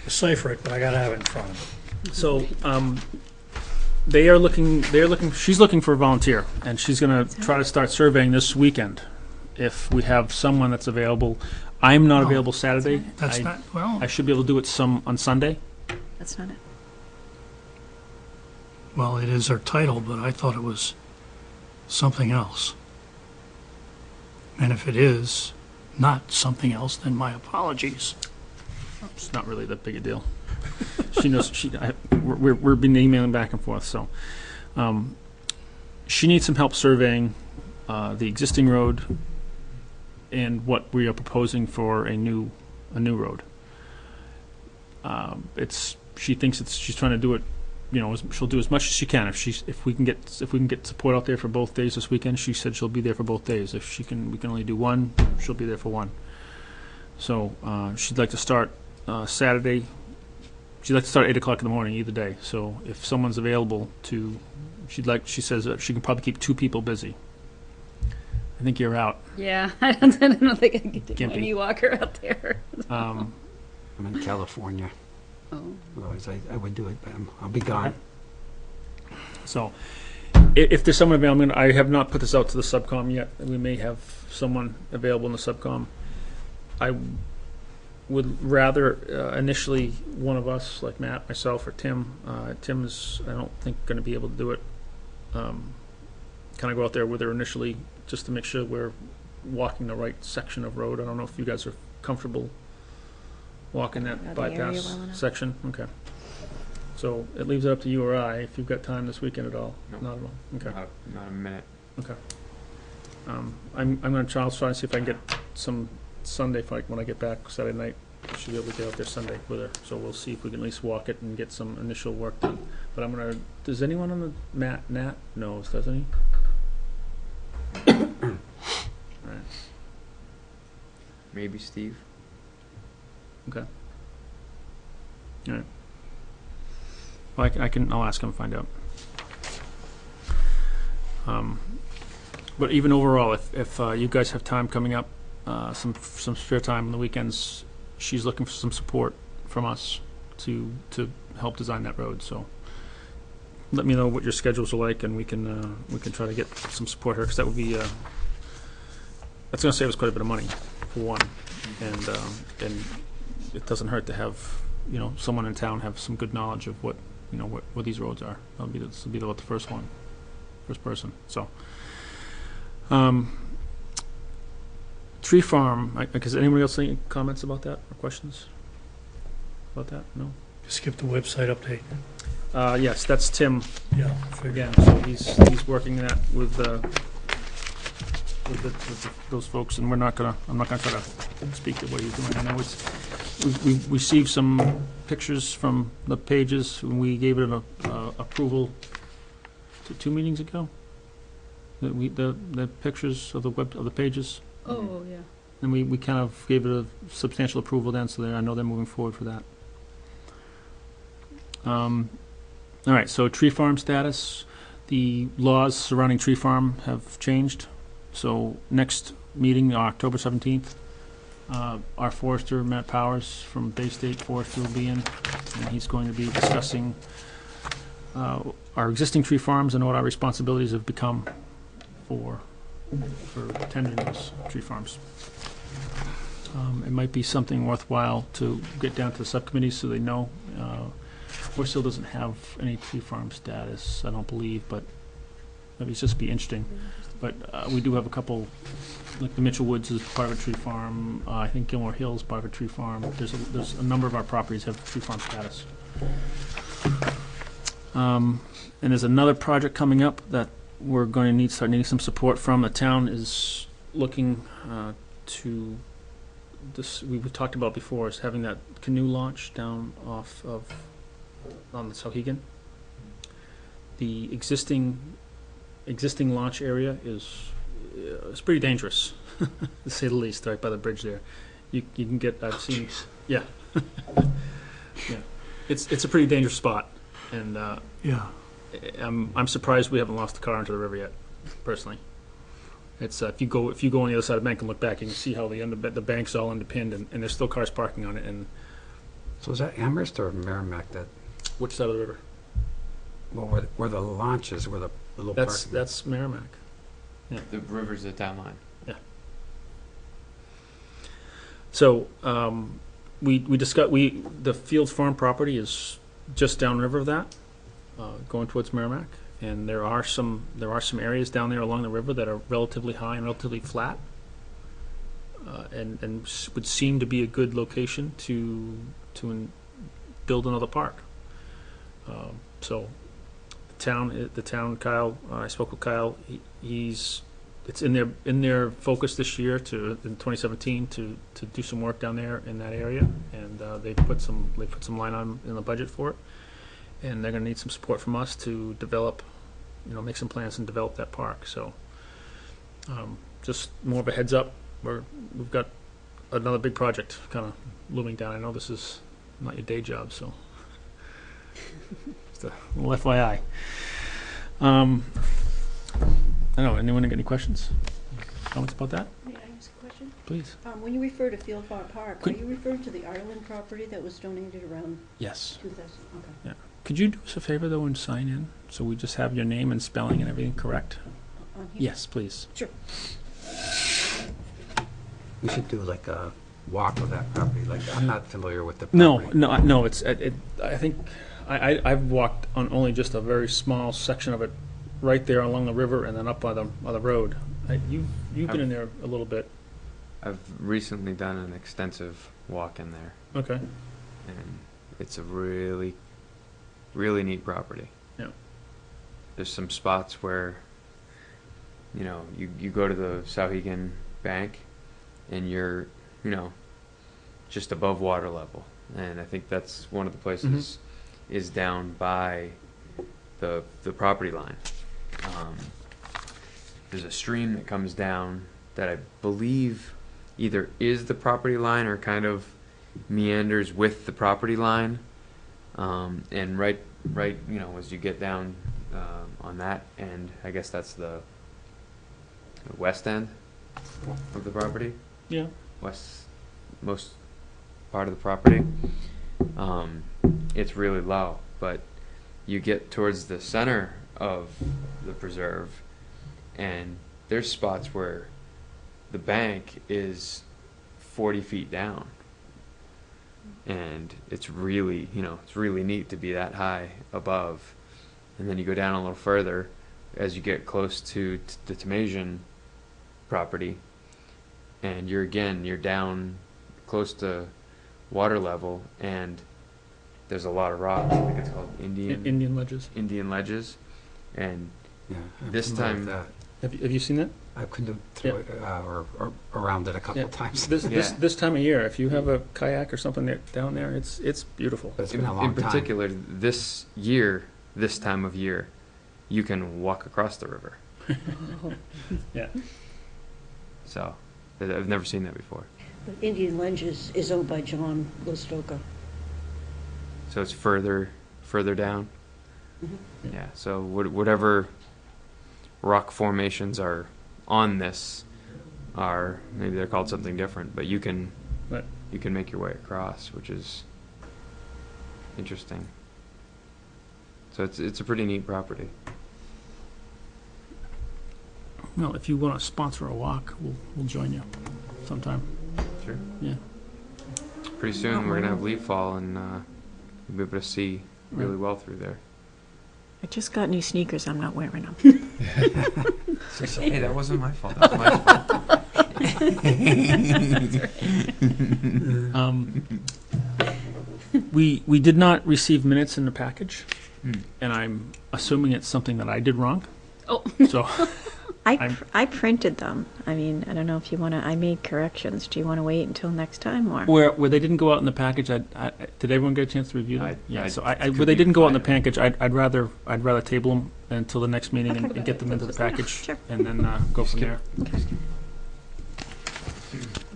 decipher it, but I gotta have it in front of me. So they're looking. She's looking for a volunteer, and she's going to try to start surveying this weekend. If we have someone that's available, I'm not Oh, available Saturday. That's I not, well, should be able to do it on Sunday. That's not it. well, it is her title, but I thought it was something else. And if it is not something else, then my apologies. It's not really that big a deal. She knows. We've been emailing back and forth. So, she needs some help surveying the existing road and what we are proposing for a new road. She thinks she's trying to do it. She'll do as much as she can. If we can get support out there for both days this weekend, she said she'll be there for both days. If we can only do one, she'll be there for one. So she'd like to start Saturday. She'd like to start at 8 o'clock in the morning either day. So if someone's available she says that she can probably keep 2 people busy. I think you're out. Yeah, I don't think I can take Gimpy. any walker out there. I'm in California. Oh. Otherwise, I would do it, but I'll be gone. So if there's someone available, I have not put this out to the subcom yet. We may have someone available in the subcom. I would rather initially one of us, like Matt, myself, or Tim. Tim's, I don't think, going to be able to do it. Kind of go out there with her initially just to make sure we're walking the right section of road. I don't know if you guys are comfortable walking that Know the area bypass well enough. section. Okay. So it leaves it up to you or I if you've got time this weekend at all. No. Not at all. Okay. Not a minute. I'm going to try and see if I can get some Sunday when I get back Saturday night. I should be able to get out there Sunday with her. So we'll see if we can at least walk it and get some initial work done. But I'm going to. Does anyone on the Nat knows? Doesn't he? All right. Maybe Steve. Okay. All right. Well, I'll ask him and find out. But even overall, if you guys have time coming up, some spare time on the weekends, she's looking for some support from us to help design that road. So let me know what your schedules are like, and we can try to get some support here, because that would be that's going to save us quite a bit of money for one, and it doesn't hurt to have someone in town have some good knowledge of what these roads are. This will be about the first person. So. Tree farm. Does anybody else have any comments about that or questions about that? No. skip the website update. Yes, that's Tim Yeah. again, so he's working that with those folks, and I'm not gonna try to speak to what he's doing. I know we've received some pictures from the pages, and we gave it an approval 2 meetings ago. The pictures of the pages, Oh, yeah. and we kind of gave it a substantial approval then, so I know they're moving forward for that. All right, so tree farm status. The laws surrounding tree farm have changed. So next meeting, October 17th, our forester, Matt Powers from Bay State Forestry, will be in, and he's going to be discussing our existing tree farms and what our responsibilities have become for tending those tree farms. It might be something worthwhile to get down to the subcommittees so they know. Forest doesn't have any tree farm status, I don't believe, but maybe it's just be interesting. But we do have a couple, like the Mitchell Woods is part of a tree farm. I think Gilmore Hill is part of a tree farm. There's a number of our properties have tree farm status. And there's another project coming up that we're going to start needing some support from. The town is looking to this. We talked about before is having that canoe launch down off of on the Sauhegan. The existing launch area is it's pretty dangerous, to say the least. Right by the bridge there, you can get. I've seen. Yeah, yeah. It's a pretty dangerous spot, and Yeah. I'm surprised we haven't lost the car into the river yet. Personally, it's if you go on the other side of the bank and look back, you can see how the bank's all underpinned, and there's still cars parking on it. And So is that Amherst or Merrimack that, which side of the river? well, where the launch is, where the little parking? That's Merrimack. The river's the town line. So we discussed the Fields Farm property is just downriver of that, going towards Merrimack, and there are some areas down there along the river that are relatively high and relatively flat, and would seem to be a good location to build another park. So the town, Kyle, I spoke with Kyle. It's in their focus this year in 2017 to do some work down there in that area, and they put some line on in the budget for it, and they're going to need some support from us to develop, make some plans and develop that park. So just more of a heads up, we've got another big project kind of looming down. I know this is not your day job, so just a little FYI. I don't know, anyone got any questions? Comments about that? May I ask a question? Please. When you refer to Field Farm Park, Could- are you referring to the Ireland property that was donated around Yes. 2000? Okay. Could you do us a favor, though, and sign in, so we just have your name and spelling and everything correct? On here? Yes, please. Sure. We should do like a walk of that property. Like, I'm not familiar with the No, property. no, it's, I think, I've walked on only just a very small section of it, right there along the river and then up on the road. You've been in there a little bit. I've recently done an extensive walk in there, Okay. and it's a really, really neat property. Yeah. There's some spots where, you go to the Sauhegan bank, and you're, just above water level, and I think that's one of the places is down by the property line. There's a stream that comes down that I believe either is the property line or kind of meanders with the property line, and right, as you get down on that end, I guess that's the west end of the property. Yeah. Most part of the property. It's really low, but you get towards the center of the preserve, and there's spots where the bank is 40 feet down, and it's really, it's really neat to be that high above. And then you go down a little further as you get close to the Tomasian property, and you're down close to water level, and there's a lot of rocks. I think it's called Indian ledges. Indian ledges, and Yeah. I'm This familiar time- with that. Have you seen that? I couldn't throw it, or around it a couple Yeah. of times. This time of year, if you have a kayak or something down there, it's beautiful. But it's been a in long time. particular, this year, this time of year, you can walk across the river. Yeah. So, I've never seen that before. But Indian Ledges is owned by John Listoka. So it's further down. Mhm. Yeah. So whatever rock formations are on this are, maybe they're called something different, but you can Right. you can make your way across, which is interesting. So it's a pretty neat property. Well, if you want to sponsor a walk, we'll join you sometime. Sure. Yeah. Pretty soon we're gonna have leaf fall, and you'll be able to see really Right. well through there. I just got new sneakers, I'm not wearing them. Hey, that wasn't my fault. That was my fault. We did not receive minutes in the package, Hmm. and I'm assuming it's something that I did wrong. Oh. So I printed them. I mean, I don't know if you want to, I made corrections. Do you want to wait until next time, or? where they didn't go out in the package, did everyone get a chance to review them? Where they didn't go out in the package, I'd rather table them until the next meeting and, Okay. and get them into the package, Sure. and then go from there. I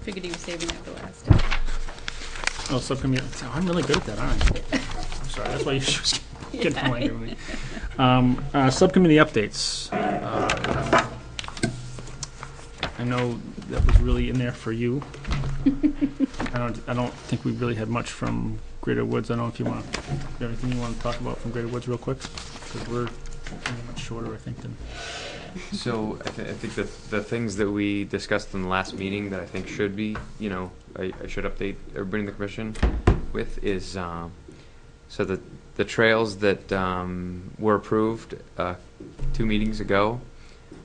figured he was saving that for last time. Oh, subcommittee. Oh, I'm really good at that, aren't I? I'm sorry. That's why you should get angry with me. Subcommittee updates. I know that was really in there for you. I don't think we really had much from Greater Woods. I don't know if you want to, anything you want to talk about from Greater Woods real quick, because we're much shorter, I think, than. So I think that the things that we discussed in the last meeting that I think should be, I should update everybody in the commission with is, so the trails that were approved 2 meetings ago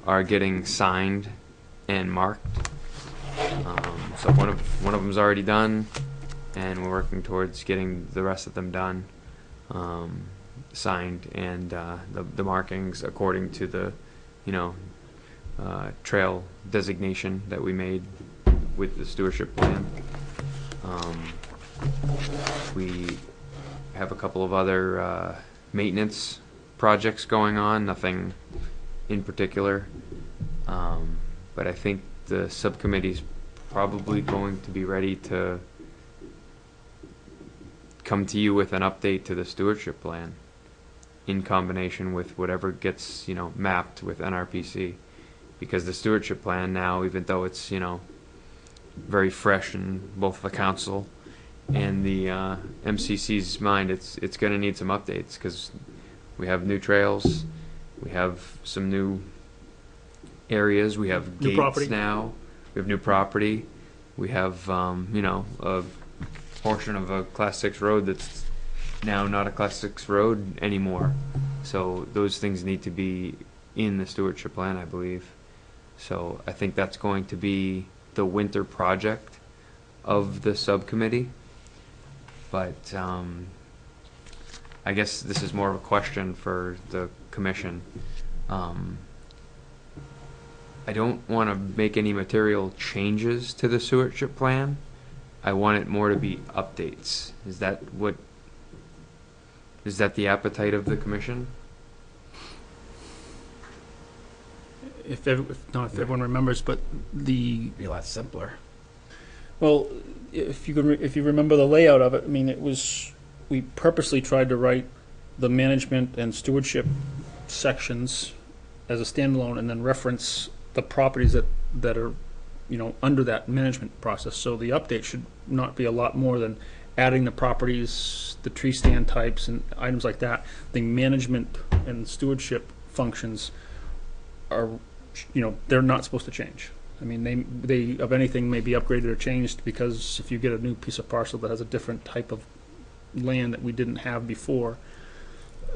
are getting signed and marked. So one of them's already done, and we're working towards getting the rest of them done, signed, and the markings according to the trail designation that we made with the stewardship plan. We have a couple of other maintenance projects going on, nothing in particular. But I think the subcommittee's probably going to be ready to come to you with an update to the stewardship plan in combination with whatever gets, mapped with NRPC. Because the stewardship plan now, even though it's, very fresh in both the council and the MCC's mind, it's going to need some updates, because we have new trails, we have some new areas, we have New gates property. now, we have new property, we have, a portion of a Class 6 road that's now not a Class 6 road anymore. So those things need to be in the stewardship plan, I believe. So I think that's going to be the winter project of the subcommittee. But I guess this is more of a question for the commission. I don't want to make any material changes to the stewardship plan. I want it more to be updates. Is that the appetite of the commission? If everyone remembers, but Be a lot simpler. well, if you remember the layout of it, I mean, we purposely tried to write the management and stewardship sections as a standalone, and then reference the properties that are, under that management process. So the update should not be a lot more than adding the properties, the tree stand types, and items like that. The management and stewardship functions are, they're not supposed to change. I mean, they of anything may be upgraded or changed, because if you get a new piece of parcel that has a different type of land that we didn't have before,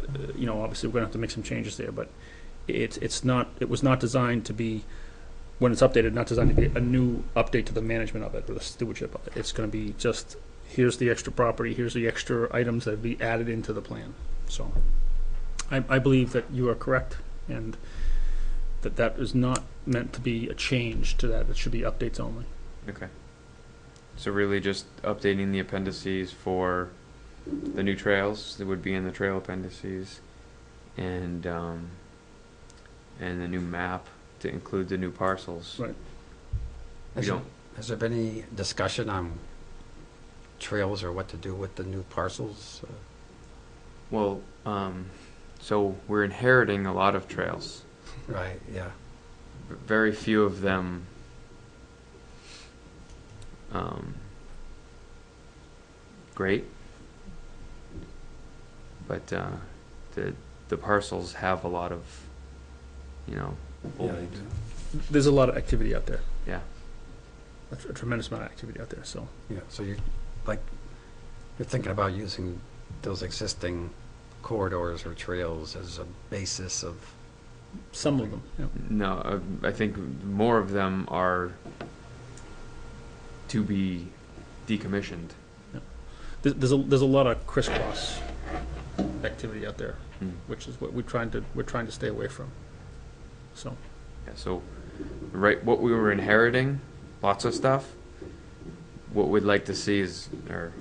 obviously we're gonna have to make some changes there. But it was not designed to be, when it's updated, not designed to be a new update to the management of it or the stewardship of it. It's going to be just, here's the extra property, here's the extra items that be added into the plan. So I believe that you are correct, and that is not meant to be a change to that. It should be updates only. Okay. So really just updating the appendices for the new trails that would be in the trail appendices, and the new map to include the new parcels. Right. Has there been any discussion on trails or what to do with the new parcels? Well, so we're inheriting a lot of trails. Right, yeah. Very few of them great, but the parcels have a lot of, old. Yeah, There's a lot of activity out there. Yeah. A tremendous amount of activity out there. So yeah. So you're thinking about using those existing corridors or trails as a basis of. some of them. Yeah. No, I think more of them are to be decommissioned. There's a lot of crisscross activity out there, Mm. which is what we're trying to stay away from. So Yeah, so right, what we were inheriting, lots of stuff. What we'd like to see is, or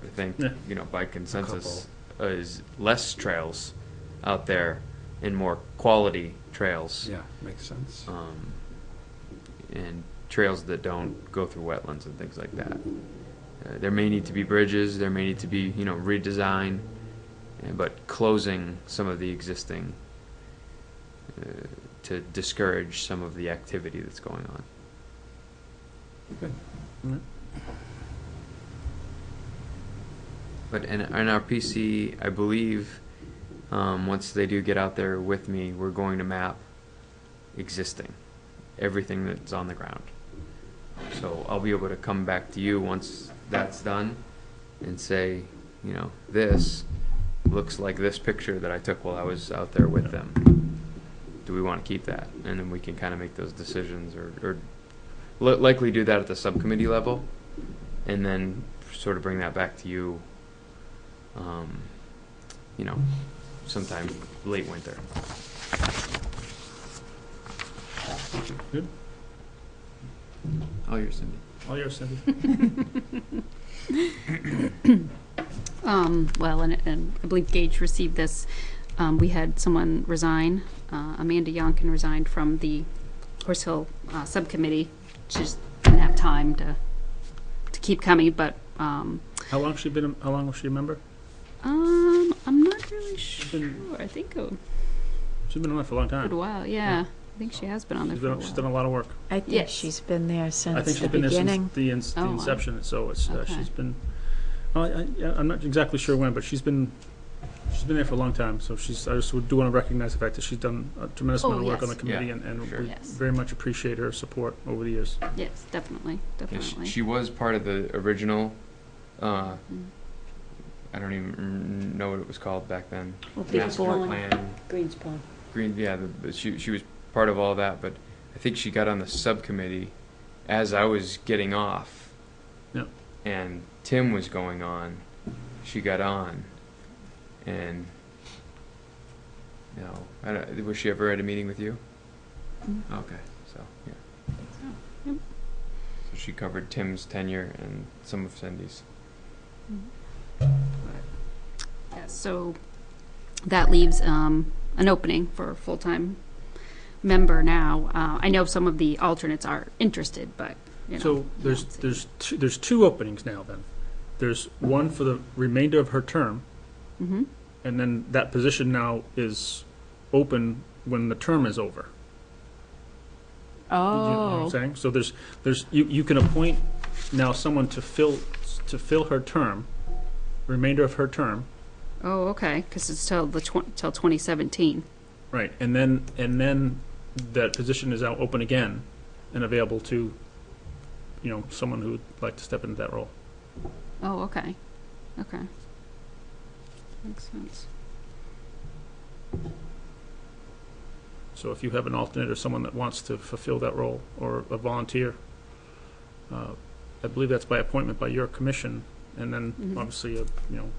I think, Yeah. by consensus, is less trails out there and more quality trails. Yeah, makes sense. And trails that don't go through wetlands and things like that. There may need to be bridges, there may need to be, redesign, but closing some of the existing to discourage some of the activity that's going on. Mhm. But in our PC, I believe, once they do get out there with me, we're going to map existing, everything that's on the ground. So I'll be able to come back to you once that's done and say, this looks like this picture that I took while I was out there with them. Do we want to keep that? And then we can kind of make those decisions, or likely do that at the subcommittee level, and then sort of bring that back to you, sometime late winter. Good. All yours, Cindy. All yours, Cindy. Well, and I believe Gage received this. We had someone resign. Amanda Yonkin resigned from the Horse Hill subcommittee. She just didn't have time to keep coming, but How long has she been? How long was she a member? I'm not really sure. been- I think She's been on it for a long for a time. while. Yeah, I think she has been on there for a She's while. done a lot of work. I think Yes. she's been there I since think the she's been there beginning. since the Oh, wow. inception. So it's Okay. she's been. Well, I'm not exactly sure when, but she's been there for a long time. So I just do want to recognize the fact that she's done a tremendous Oh, amount of work on the yes. committee, Yeah, and sure. we Yes. very much appreciate her support over the years. Yes, definitely, Yeah, definitely. she was part of the original. Mm. I don't even know what it was called back then. Well, big Master board. plan. Green's Pond. Green, yeah, she was part of all that, but I think she got on the subcommittee as I was getting off. Yep. And Tim was going on. She got on, and was she ever at a meeting with you? Mm. Okay, so yeah. So, yep. So she covered Tim's tenure and some of Cindy's. Yeah, so that leaves an opening for a full-time member now. I know some of the alternates are interested, but So there's two openings now. Then there's one for the remainder of her term, Mm-hmm. and then that position now is open when the term is over. You know what I'm Oh, saying? So you can appoint now someone to fill her term, remainder of her term, oh, okay, because it's till till 2017. right? And then that position is now open again and available to, someone who would like to step into that role. Oh, okay, okay, makes sense. So if you have an alternate or someone that wants to fulfill that role, or a volunteer, I believe that's by appointment by your commission, and then Mhm. obviously, you know,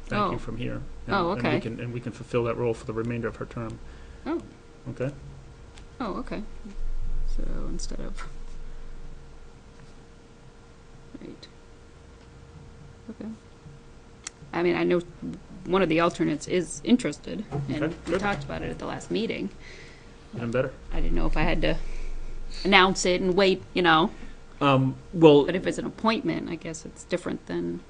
thank you Oh. from here. And- Oh, And okay. we can fulfill that role for the remainder of her term. Oh. Okay? Oh, okay. So instead of. Right. Okay. I mean, I know one of the alternates is interested, and Okay, we good. talked about it at the last meeting. Even better. I didn't know if I had to announce it and wait, you know. Well, But if it's an appointment, I guess it's different than.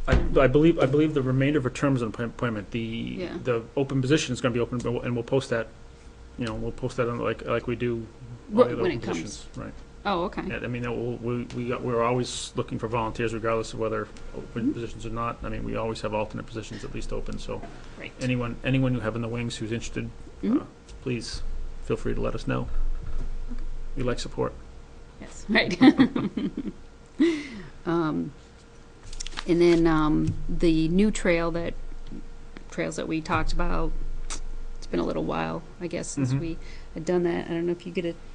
I believe the remainder of her term is an appointment. Yeah. The open position is going to be open, and we'll post that, you know, on like we do all the other When open it comes. positions. Right. Oh, okay. Yeah, I mean, we're always looking for volunteers regardless of whether open positions or not. I mean, we always have alternate positions at least open, so Right. anyone you have in the wings who's interested, Mhm. please feel free to let us know. We like support. Yes, right. And then the new trails that we talked about, it's been a little while, I guess, since Mhm. we had done that. I don't know if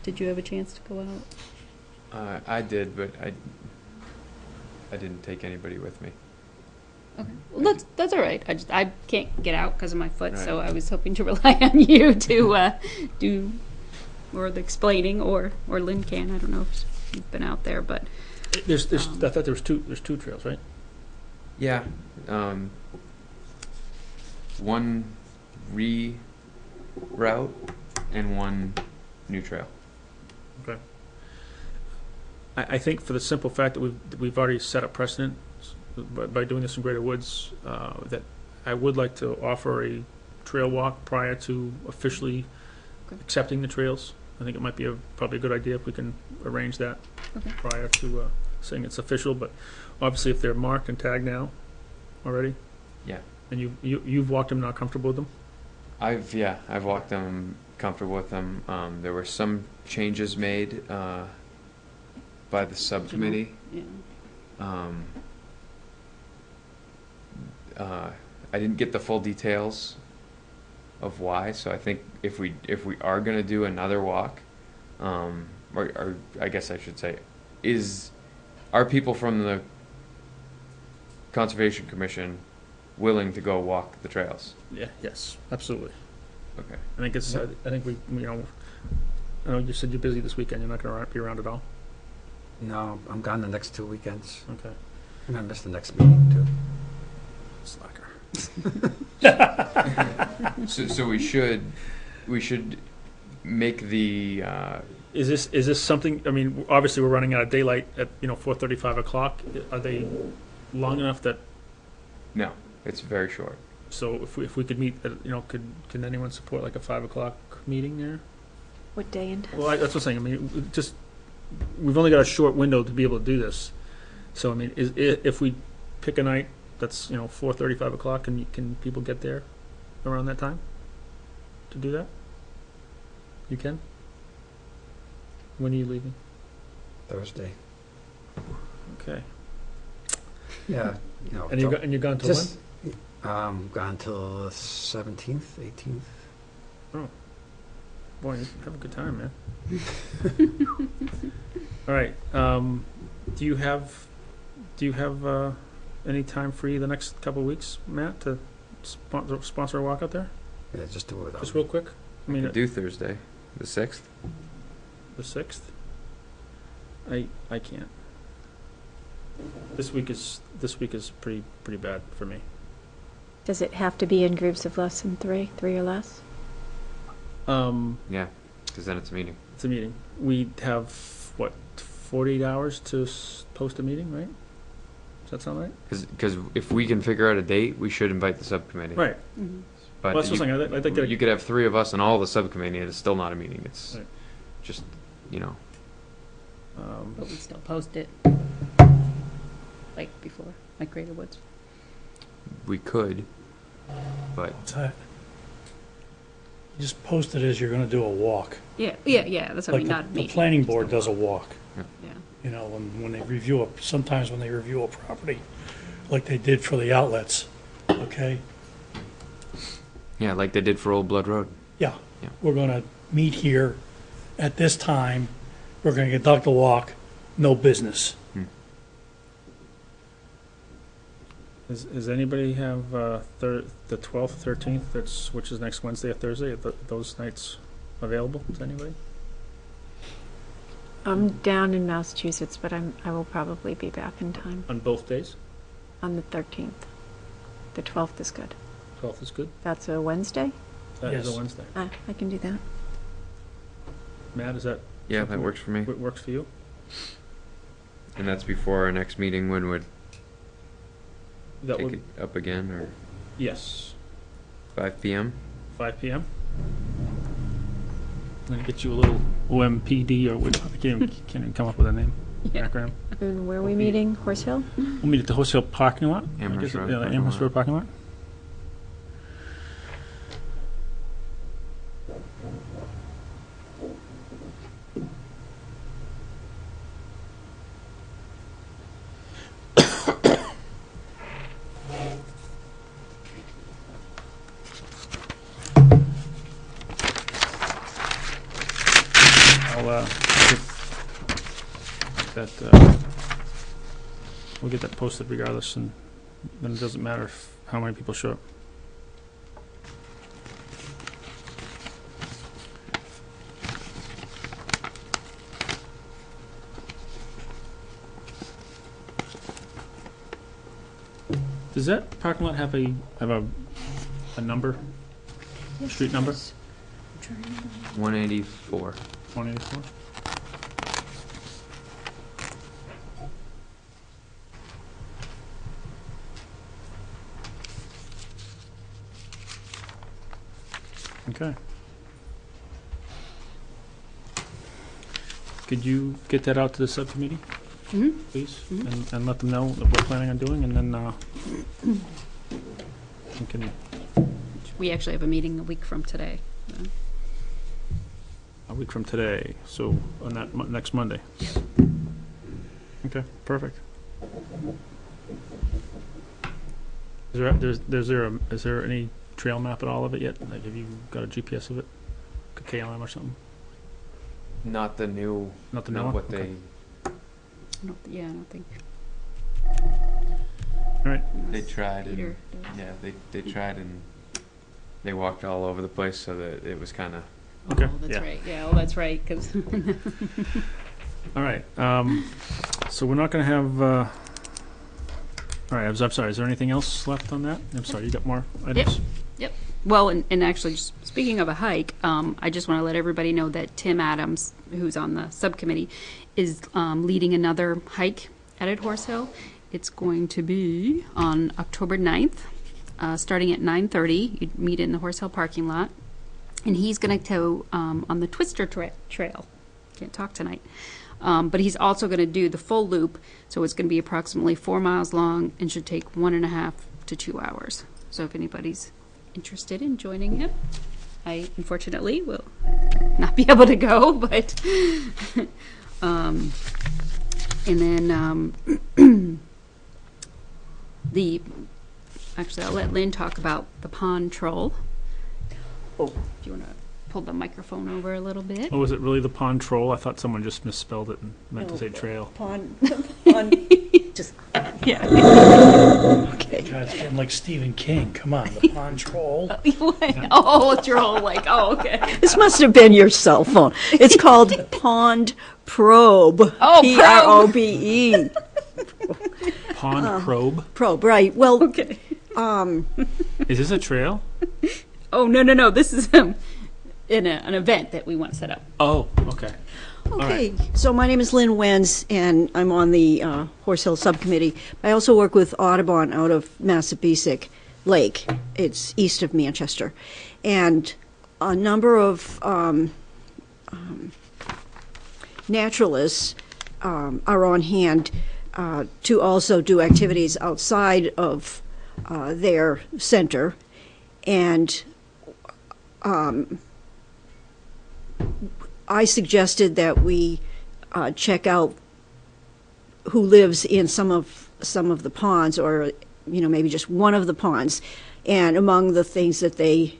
did you have a chance to go out? I did, but I didn't take anybody with me. Okay. Well, that's all right. I can't get out because of my foot, so Right. I was hoping to rely on you to do or the explaining, or Lynn can. I don't know if you've been out there, but There's I thought there's two trails, right? Yeah. One reroute and one new trail. Okay. I think for the simple fact that we've already set a precedent by doing this in Greater Woods, that I would like to offer a trail walk prior to officially Okay. accepting the trails. I think it might be probably a good idea if we can arrange that Okay. prior to saying it's official. But obviously, if they're marked and tagged now already, Yeah. and you've walked them, not comfortable with them. I've walked them, comfortable with them. There were some changes made by the subcommittee. yeah. I didn't get the full details of why, so I think if we are gonna do another walk, or I guess I should say, are people from the Conservation Commission willing to go walk the trails? Yeah. Yes. Absolutely. Okay. I think it's. I think we. You know. I know you said you're busy this weekend. You're not going to be around at all. No, I'm gone the next 2 weekends. Okay. I'm gonna miss the next meeting too. Slacker. So we should make the Is this something? I mean, obviously we're running out of daylight at 4:30, 5 o'clock. Are they long enough that? no, it's very short. So if we could meet, can anyone support like a 5 o'clock meeting there? What day and time? Well, that's what I'm saying. I mean, we've only got a short window to be able to do this. So I mean, if we pick a night that's 4:30, 5 o'clock, can people get there around that time to do that? You can. When are you leaving? Thursday. Okay. Yeah, And you're gone till just gone till the 17th, 18th. when? Boy, you have a good time, man. All right. Do you have any time free the next couple of weeks, Matt, to sponsor a walk out there? Yeah, just do it without Just me. real quick. I mean, Could do Thursday, the 6th. the 6th. I can't. This week is pretty bad for me. Does it have to be in groups of less than three or less? Yeah, because then it's a meeting. It's a meeting. We have 48 hours to post a meeting, right? Does that sound right? Because if we can figure out a date, we should invite the subcommittee. Right. Mm-hmm. But Well, that's what I'm saying. I think that you could have 3 of us and all the subcommittee, and it's still not a meeting. It's Right. just, But we still post it like before, like Greater Woods. we could, but What's that? You just post it as you're gonna do a walk. Yeah. That's what I Like mean. Not the me. planning board does a walk. Yeah. When they review sometimes when they review a property, like they did for the outlets, okay? yeah, like they did for Old Blood Road. Yeah, Yeah. we're gonna meet here at this time, we're gonna conduct a walk, no business. Does anybody have the 12th, 13th, which is next Wednesday or Thursday, those nights available to anybody? I'm down in Massachusetts, but I will probably be back in time On both days? on the 13th. The 12th is good. 12th is good? That's a Wednesday? That is Yes. a Wednesday. I can do that. Matt, is that Yeah, something that works for me. what works for you? And that's before our next meeting when we'd That take would, it up again, or yes, 5 p.m.? 5 p.m. I'm gonna get you a little OMPD, or what, I can't even come up with a name, Yeah. acronym. And where are we meeting? Horse Hill? We'll meet at the Horse Hill parking lot. I Amherst guess, Road yeah, the parking Amherst lot. Road parking lot. I'll we'll get that posted regardless, and then it doesn't matter how many people show up. Does that parking lot have a number, street number? 184. 184? Okay. Could you get that out to the subcommittee, Mhm. please? Mhm. And let them know what we're planning on doing, and then we can, We actually have a meeting a week from today. a week from today, so on that next Monday. Okay, perfect. Is there any trail map at all of it yet? Like, have you got a GPS of it? A KLM or something? Not the new, Not the new not one? what Okay. I don't think. All right. they tried, and Peter, yeah, they tried, and they walked all over the place, so that it was kind of. Okay, Oh, that's yeah. right. Yeah, well, that's right, because All right, so we're not gonna have, all right, I'm sorry, is there anything else left on that? I'm sorry, you got more items? well, and actually, speaking of a hike, I just want to let everybody know that Tim Adams, who's on the subcommittee, is leading another hike at Horse Hill. It's going to be on October 9th, starting at 9:30. You'd meet in the Horse Hill parking lot. And he's going to go on the Twister Trail. Can't talk tonight. But he's also going to do the full loop. So it's going to be approximately 4 miles long and should take 1.5 to 2 hours. So if anybody's interested in joining him, I unfortunately will not be able to go. But and then actually, I'll let Lynn talk about the pond troll. Oh. If you want to pull the microphone over a little bit. Oh, was it really the pond troll? I thought someone just misspelled it and meant to No. say trail. Pond, just, Yeah. okay. God, it's getting like Stephen King. Come on, the pond troll. Oh, troll, like, oh, okay. This must have been your cell phone. It's called Pond Probe. Oh, Probe. Pond probe? Probe, right. Well, Okay. Is this a trail? Oh, no. This is an event that we want to set up. Oh, okay. okay. So my name is Lynn Wenz, and I'm on the Horse Hill Subcommittee. I also work with Audubon out of Massabesic Lake. It's east of Manchester. And a number of naturalists are on hand to also do activities outside of their center. And I suggested that we check out who lives in some of the ponds, or maybe just one of the ponds. And among the things that they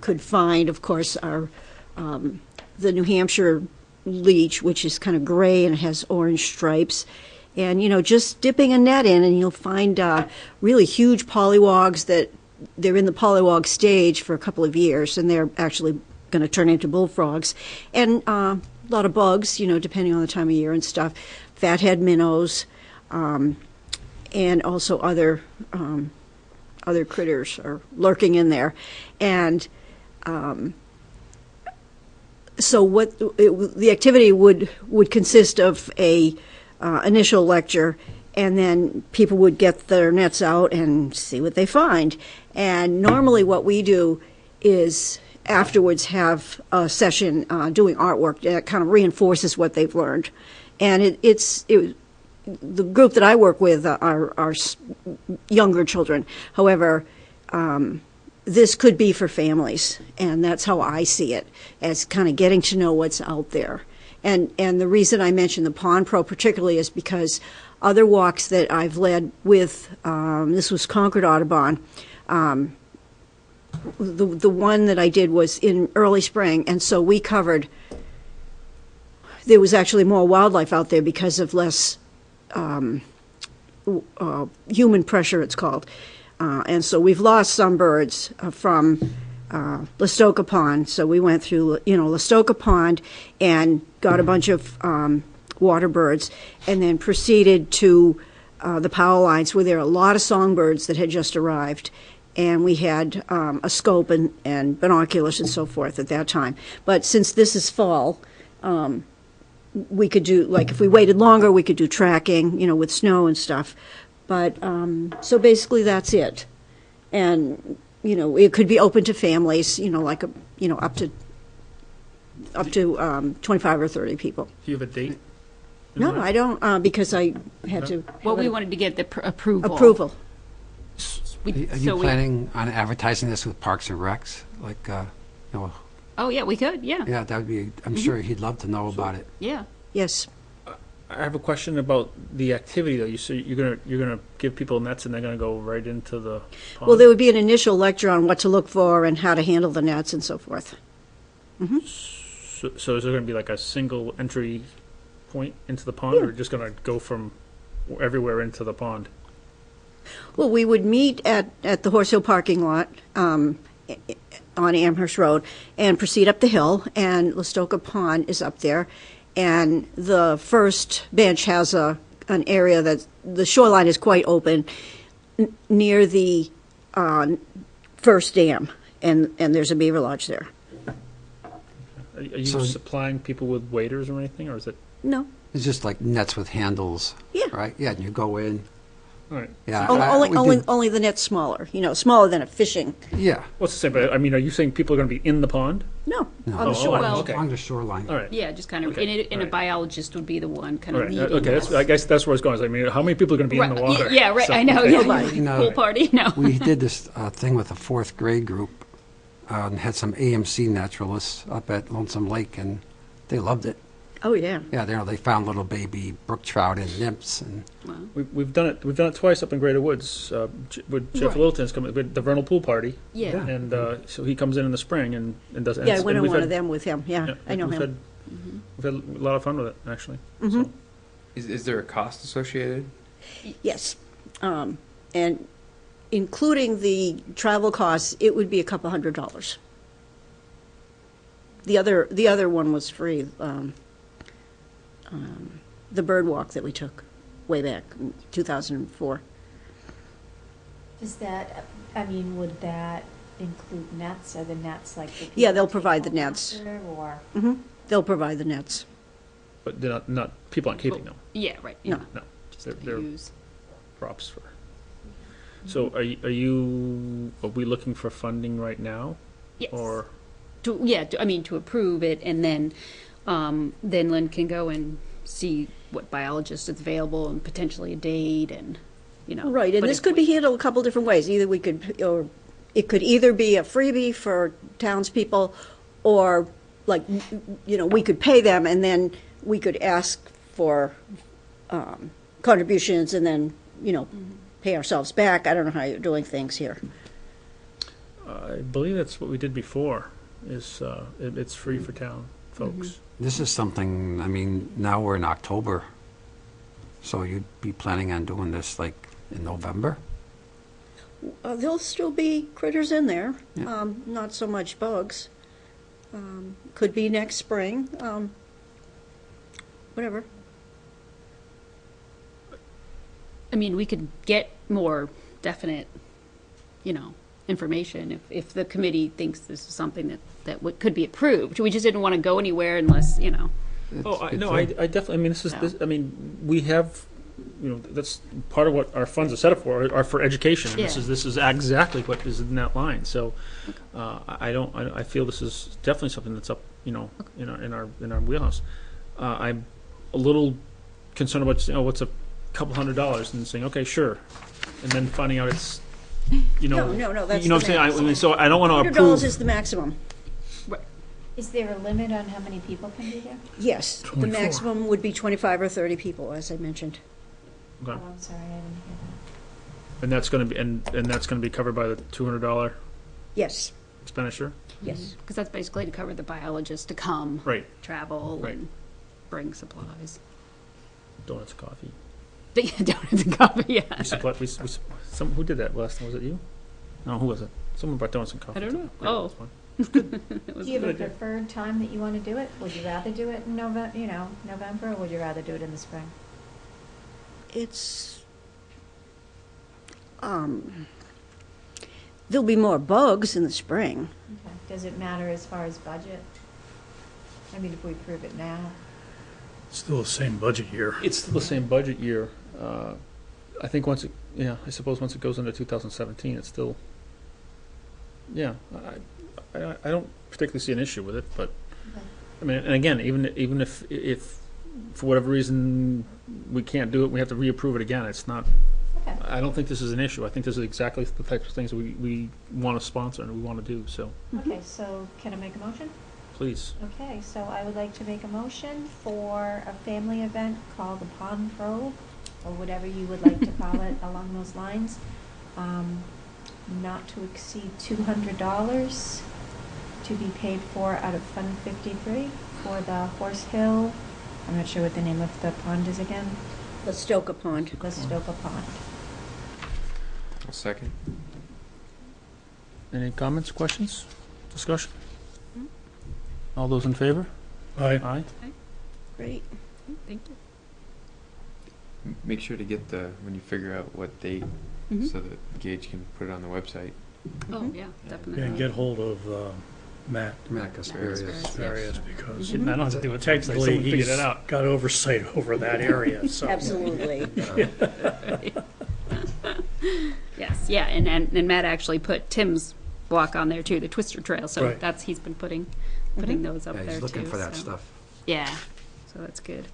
could find, of course, are the New Hampshire Leech, which is kind of gray and has orange stripes, And, just dipping a net in and you'll find really huge polywogs that they're in the polywog stage for a couple of years and they're actually going to turn into bullfrogs. And a lot of bugs, depending on the time of year and stuff. Fathead minnows, and also other critters are lurking in there. And so the activity would consist of a initial lecture, and then people would get their nets out and see what they find. And normally what we do is afterwards have a session doing artwork that kind of reinforces what they've learned. And the group that I work with are younger children. However, this could be for families, and that's how I see it, as kind of getting to know what's out there. And the reason I mention the Pond Pro particularly is because other walks that I've led with, this was Concord Audubon, the one that I did was in early spring, and so we covered, there was actually more wildlife out there because of less human pressure, it's called. And so we've lost some birds from Listoka Pond. So we went through, Listoka Pond and got a bunch of water birds, and then proceeded to the power lines where there are a lot of songbirds that had just arrived. And we had a scope and binoculars and so forth at that time. But since this is fall, we could do, like, if we waited longer, we could do tracking, with snow and stuff. But, so basically that's it. And, it could be open to families, like, up to 25 or 30 people. Do you have a date? No, I don't, because I had to. Well, we wanted to get the approval. Approval. Are you planning on advertising this with Parks and Recs? Like, Oh, yeah, we could, yeah. yeah, that would be, I'm sure he'd love to know about it. Yeah. Yes. I have a question about the activity, though. You say you're gonna give people nets and they're gonna go right into the pond? Well, there would be an initial lecture on what to look for and how to handle the nets and so forth. So is there gonna be like a single entry point into the pond, or just gonna go from everywhere into the pond? Well, we would meet at the Horse Hill parking lot on Amherst Road and proceed up the hill, and Listoka Pond is up there. And the first bench has an area that the shoreline is quite open near the first dam, and there's a beaver lodge there. Are you So- supplying people with waders or anything, or is it? No. It's just like nets with handles. Yeah. Right? Yeah, and you go in. All right. Yeah. Only the net's smaller, smaller than a fishing. Yeah. What's the same? But I mean, are you saying people are going to be in the pond? No, No. on the Oh, shore. well, okay. Along the shoreline. All right. Yeah, just kind of, Okay. and a Right. biologist would be the one kind All of right. leading. Okay. I guess that's where I was going. I mean, how many people are going to be in the water? Yeah, right, So- I know, okay. yeah. You know, Pool party, no. we did this thing with a fourth grade group and had some AMC naturalists up at Lonesome Lake, and they loved it. Oh, yeah. Yeah, they found little baby brook trout and nymphs, and We've done it. We've done it twice up in Greater Woods. With Jeff Right. Littleton's coming with the vernal pool party, Yeah. and so he comes in the spring and does. Yeah, I and went on we've one had- of them with him. Yeah, I know we've him. Had, we've had a lot of fun with it, actually. Mhm. So, Is there a cost associated? Yes. And including the travel costs, it would be a couple $100. The other one was free. The bird walk that we took way back in 2004. Does that, would that include nets? Are the nets like the Yeah, they'll people provide take the home nets. after, Or, They'll provide the nets. but they're not people aren't keeping them. Yeah, right, No. yeah. No, Just they're, to they're use. props for. So are we looking for funding right now, Yes. or? To approve it, and then Lynn can go and see what biologist is available and potentially a date and, Right, and but this if could we- be handled a couple different ways. Either we could, or it could either be a freebie for townspeople, or like, we could pay them and then we could ask for contributions and then, pay ourselves back. I don't know how you're doing things here. I believe that's what we did before. It's free for town folks. this is something, now we're in October. So you'd be planning on doing this like in November? There'll still be critters in there, Yeah. not so much bugs. Could be next spring, whatever. I mean, we could get more definite, information if the committee thinks this is something that could be approved. We just didn't want to go anywhere unless, Oh, I definitely, I mean, I mean, we have, that's part of what our funds are set up for, are for education. And Yeah. this is exactly what is in that line. So, I feel this is definitely something that's up, in our wheelhouse. I'm a little concerned about, what's a couple $100 and saying, okay, sure. And then finding out it's, No, that's you know the what I'm saying? I mean, maximum. so I don't want to $100 approve. is the maximum. Is there a limit on how many people can be there? Yes, the 24. maximum would be 25 or 30 people, as I mentioned. Oh, Okay. I'm sorry, I didn't hear that. And that's going to be, and that's going to be covered by the $200 Yes, expenditure? yes. because that's basically to cover the biologists to come, Right. travel, Right. and bring supplies. Donuts, coffee. Donuts and coffee, yeah. Who did that last time? Was it you? No, who was it? Someone brought donuts and coffee. I don't know. Yeah, Oh. that's fine. It was Do you have a good idea. preferred time that you want to do it? Would you rather do it in November, or would you rather do it in the spring? It's, there'll be more bugs in the spring. Okay. Does it matter as far as budget? I mean, if we approve it now. Still the same budget year. It's still the same budget year. I think I suppose once it goes into 2017, it's still, I don't particularly see an issue with it, but, I mean, and again, even if for whatever reason we can't do it, we have to reapprove it again, it's not, Okay. I don't think this is an issue. I think this is exactly the types of things that we want to sponsor and we want to do, so Okay, so can I make a motion? please. Okay, so I would like to make a motion for a family event called the Pond Probe, or whatever you would like to call it along those lines. Not to exceed $200 to be paid for out of Fund 53 for the Horse Hill, I'm not sure what the name of the pond is again, The Stoka Pond. the Stoka Pond. A second. Any comments, questions, discussion? All those in favor? Aye. Aye. Great. Thank you. Make sure to get when you figure out what date, Mhm. so that Gage can put it on the website. Oh, yeah, definitely. And get hold of Matt Matt Casparius. Casparius. Arias, because I don't have to do it technically, technically someone figured he's it out. got oversight over that area, so. Absolutely. Yes, yeah, and Matt actually put Tim's walk on there too, the Twister Trail, so Right. he's been putting those up Yeah, there too. he's looking for that so. stuff. Yeah, so that's good.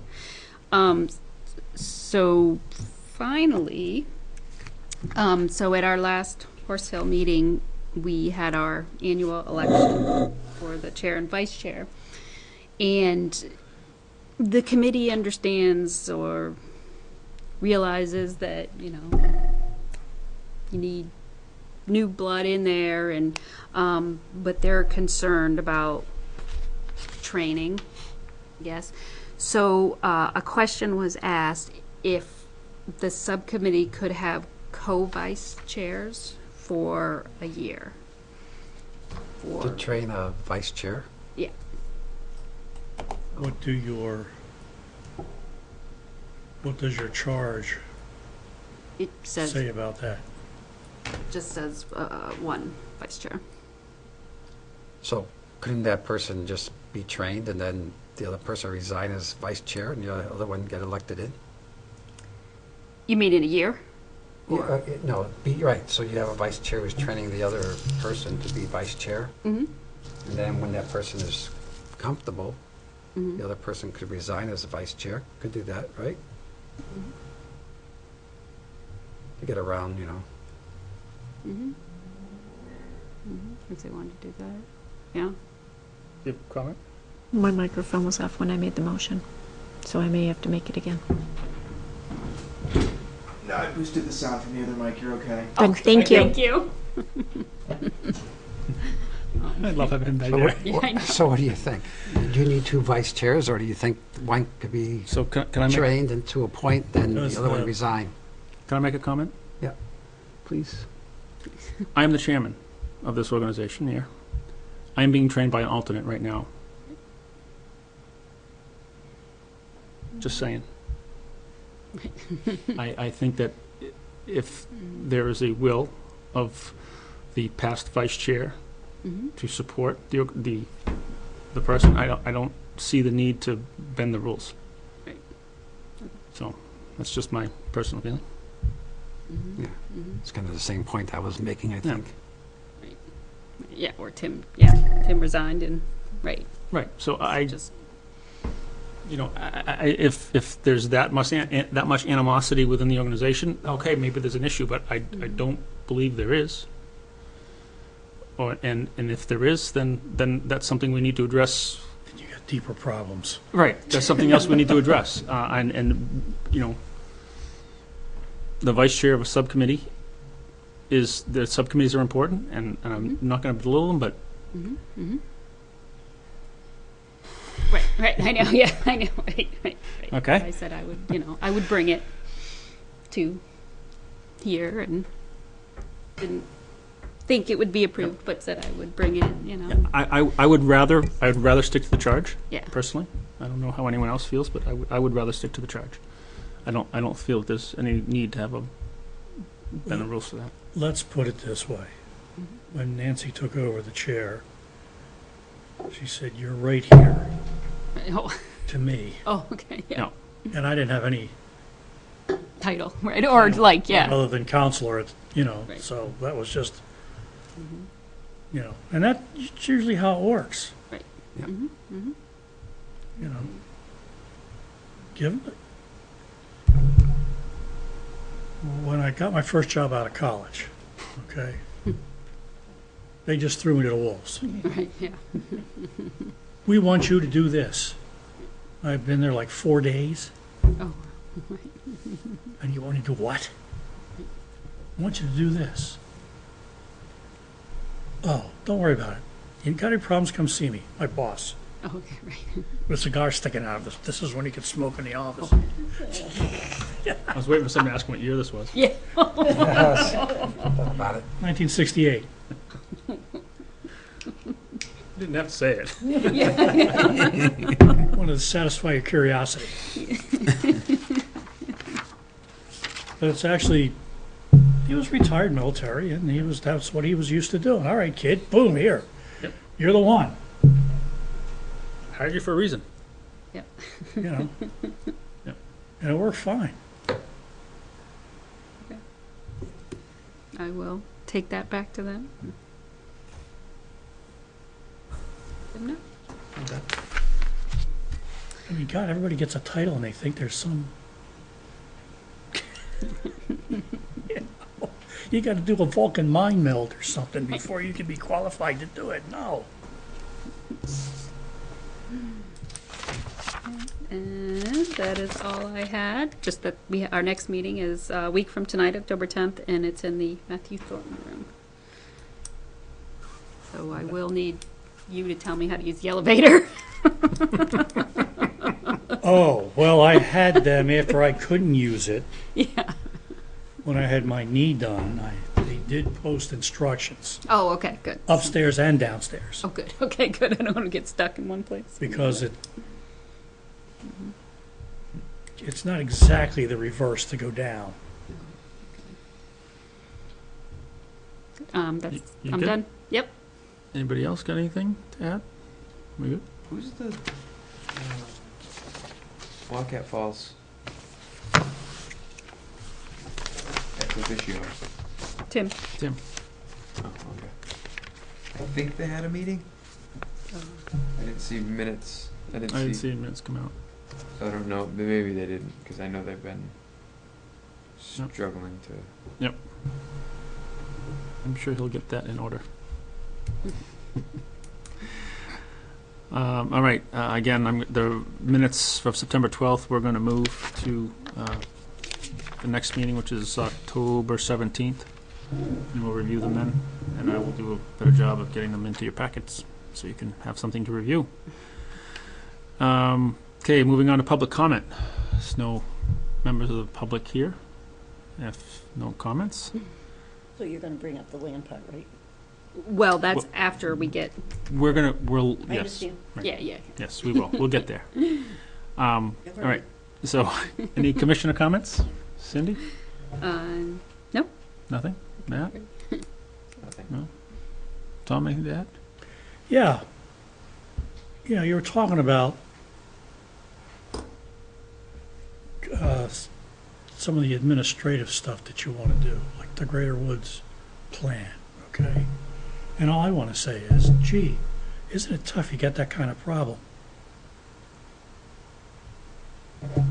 So finally, so at our last Horse Hill meeting, we had our annual election for the chair and vice chair. And the committee understands or realizes that, you need new blood in there, and but they're concerned about training, yes. So a question was asked if the subcommittee could have co-vice chairs for a year. To train a vice chair? Yeah. What does your charge It says, say about that? just says one vice chair. So couldn't that person just be trained and then the other person resign as vice chair and the other one get elected in? You mean in a year? Yeah, no, right, so you have a vice chair who's training the other person to be vice chair, Mm-hmm. and then when that person is comfortable, Mm-hmm. the other person could resign as a vice chair, could do that, right? Mm-hmm. To get around, Mm-hmm. Mm-hmm. If they wanted to do that, yeah. You have a comment? My microphone was off when I made the motion, so I may have to make it again. No, I boosted the sound from the other mic. You're okay. Then thank you. Thank you. I'd love having him back So there. what, Yeah, I know. so what do you think? Do you need two vice chairs, or do you think one could be So can I make, trained and to a point, then Does the other one the- resign? can I make a comment? Please. I am the chairman of this organization here. I am being trained by an alternate right now. Just saying. I think that if there is a will of the past vice chair Mhm. to support the person, I don't see the need to bend the rules. Right. So that's just my personal feeling. Mhm. Yeah. Mhm. It's kind of the same point I was making, I think. Yeah, or Tim resigned and, right, Right. So I just, if there's that much animosity within the organization, okay, maybe there's an issue, but I don't believe there is. And if there is, then that's something we need to address. You got deeper problems. Right. That's something else we need to address. And the vice chair of a subcommittee the subcommittees are important, and I'm not going to belittle them, but mhm, mhm. Right, I know, yeah, I know, right. Okay. I said I would bring it to here and didn't think it would be approved, but said I would bring it, I would rather stick to the charge. Yeah. Personally, I don't know how anyone else feels, but I would rather stick to the charge. I don't feel that there's any need to have bend the rules for that. Let's put it this way. When Nancy took over the chair, she said, "You're right here," Oh, to me. okay, yeah. No. And I didn't have any Title, right, or like, yeah. other than counselor, Right. so that was just, Mhm. And that's usually how it works, Mhm, mhm. Give When I got my first job out of college, okay, they just threw me to the wolves. Right, yeah. We want you to do this. I've been there like 4 days. Oh, And you want to do what? I want you to do this. Oh, don't worry about it. You got any problems, come see me, my boss. oh, okay, right. With a cigar sticking out of this. This is when you could smoke in the office. I was waiting for someone to ask what year this was. Yeah. About it. 1968. Didn't have to say it. Wanted to satisfy your curiosity. But it's actually, he was retired military, and that's what he was used to doing. All right, kid, boom, here. Yep. You're the one, Hired you for a reason. Yep. Yep. And it worked fine. I will take that back to them. Let them know. I mean, God, everybody gets a title and they think there's some. You got to do a Vulcan mind meld or something before you can be qualified to do it. No. And that is all I had. Just that our next meeting is a week from tonight, October 10th, and it's in the Matthew Thornton room. So I will need you to tell me how to use the elevator. Oh, well, I had them after I couldn't use it. Yeah. When I had my knee done, they did post instructions Oh, okay, good. upstairs and downstairs Oh, good. Okay, good. I don't want to get stuck in one place. because it's not exactly the reverse to go down. I'm You done. good? Yep. Anybody else got anything to add? We good? Who's the Wildcat Falls ex officio? Tim. Tim. Oh, okay. I think they had a meeting. I didn't see minutes. I didn't see. minutes come out. So I don't know. Maybe they didn't, because I know they've been Yep. struggling to. I'm sure he'll get that in order. All right. Again, the minutes of September 12th, we're going to move to the next meeting, which is October 17th. And we'll review them then. And I will do a better job of getting them into your packets so you can have something to review. Okay, moving on to public comment. There's no members of the public here. If no comments, So you're going to bring up the land part, right? Well, that's Well- after we get, we'll, I yes. understand. Right. yeah. Yes, we will. We'll get there. All right. So, any commissioner comments? Cindy? No. Nothing? Matt? Nothing. No? Tom, anything to add? Yeah. Yeah, you were talking about some of the administrative stuff that you want to do, like the Greater Woods plan, okay? And all I want to say is, gee, isn't it tough you get that kind of problem?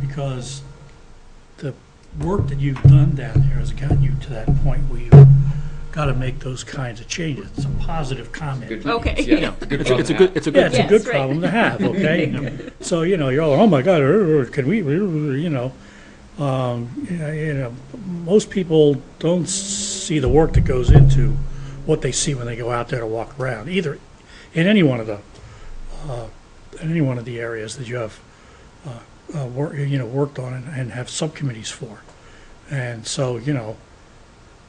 Because the work that you've done down there has gotten you to that point where you've got to make those kinds of changes. It's a positive comment. Good. Okay. Yeah, It's a good, it's a Yeah, good, it's a Yes, good right. problem to have, okay? So, you're all, oh my God, can we, most people don't see the work that goes into what they see when they go out there to walk around, either in any one of the areas that you have, worked on and have subcommittees for. And so,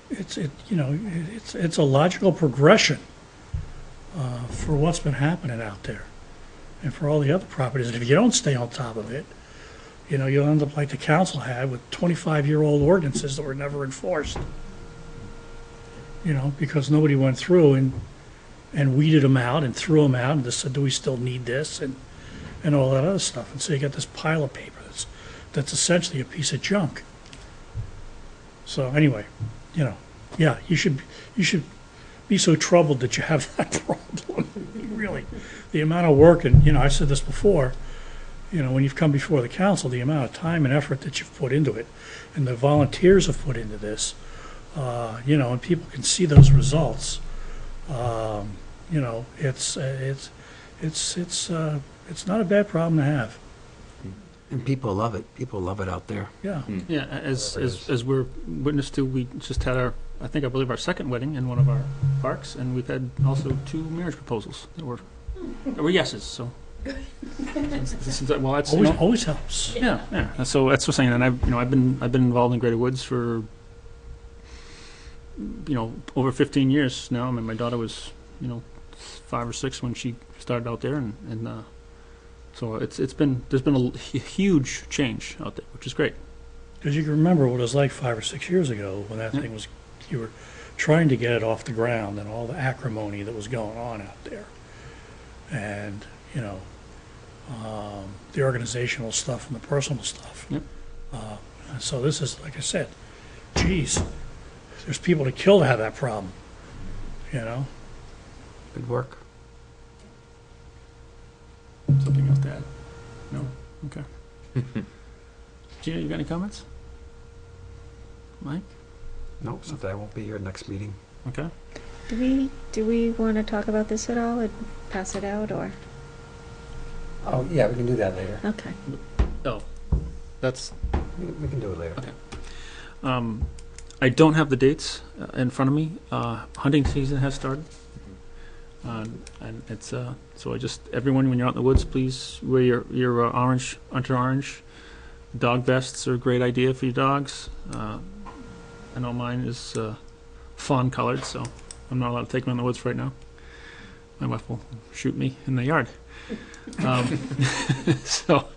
it's a logical progression for what's been happening out there and for all the other properties. And if you don't stay on top of it, you'll end up like the council had with 25-year-old ordinances that were never enforced. Because nobody went through and weeded them out and threw them out and just said, do we still need this? And all that other stuff. And so you got this pile of paper that's essentially a piece of junk. So anyway, yeah, you should be so troubled that you have that problem. Really, the amount of work, and I said this before, when you've come before the council, the amount of time and effort that you've put into it, and the volunteers have put into this, and people can see those results. It's not a bad problem to have. And people love it. People love it out there. Yeah. yeah, as we're witness to, we just had I believe our second wedding in one of our parks, and we've had also 2 marriage proposals that were yeses, so. Well, that's, Always helps. yeah, and so that's what I'm saying, and I've been involved in Greater Woods for, over 15 years now. I mean, my daughter was, 5 or 6 when she started out there, and so there's been a huge change out there, which is great. Because you can remember what it was like 5 or 6 years ago when that thing was, you were trying to get it off the ground and all the acrimony that was going on out there. And, the organizational stuff and the personal stuff. Yep. So this is, like I said, geez, there's people to kill to have that problem, Good work. Something else to add? No? Okay. Gina, you got any comments? Mike? No, so I won't be here next meeting. Okay. Do we want to talk about this at all and pass it out, or? Oh, yeah, we can do that later. Okay. Oh, that's, We can do it later. okay. I don't have the dates in front of me. Hunting season has started. And it's, so everyone, when you're out in the woods, please wear your orange, under orange. Dog vests are a great idea for your dogs. I know mine is fawn colored, so I'm not allowed to take them in the woods right now. My wife will shoot me in the yard. So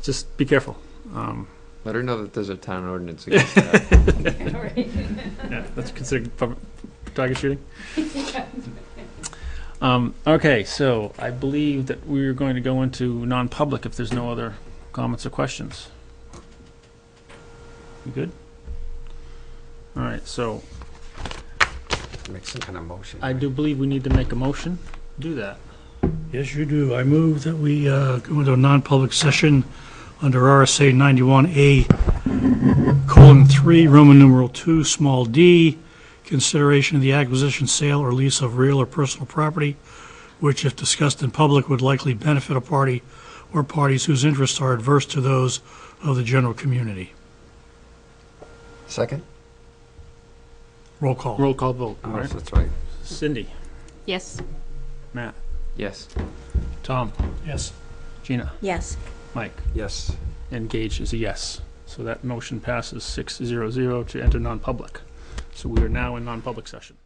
just be careful. Let her know that there's a town ordinance against that. Yeah, that's considered target shooting. Okay, so I believe that we're going to go into non-public if there's no other comments or questions. You good? All right, so Make some kind of motion. I do believe we need to make a motion. Do that. Yes, you do. I move that we go into a non-public session under RSA 91A:3, Roman numeral 2, small d, consideration of the acquisition, sale, or lease of real or personal property, which, if discussed in public, would likely benefit a party or parties whose interests are adverse to those of the general community. Second? Roll call. Roll call vote, Oh, all right? that's right. Cindy, Yes. Matt, Yes. Tom, Yes. Gina, Yes. Mike, Yes. and Gage is a yes. So that motion passes 6-0-0 to enter non-public. So we are now in non-public session.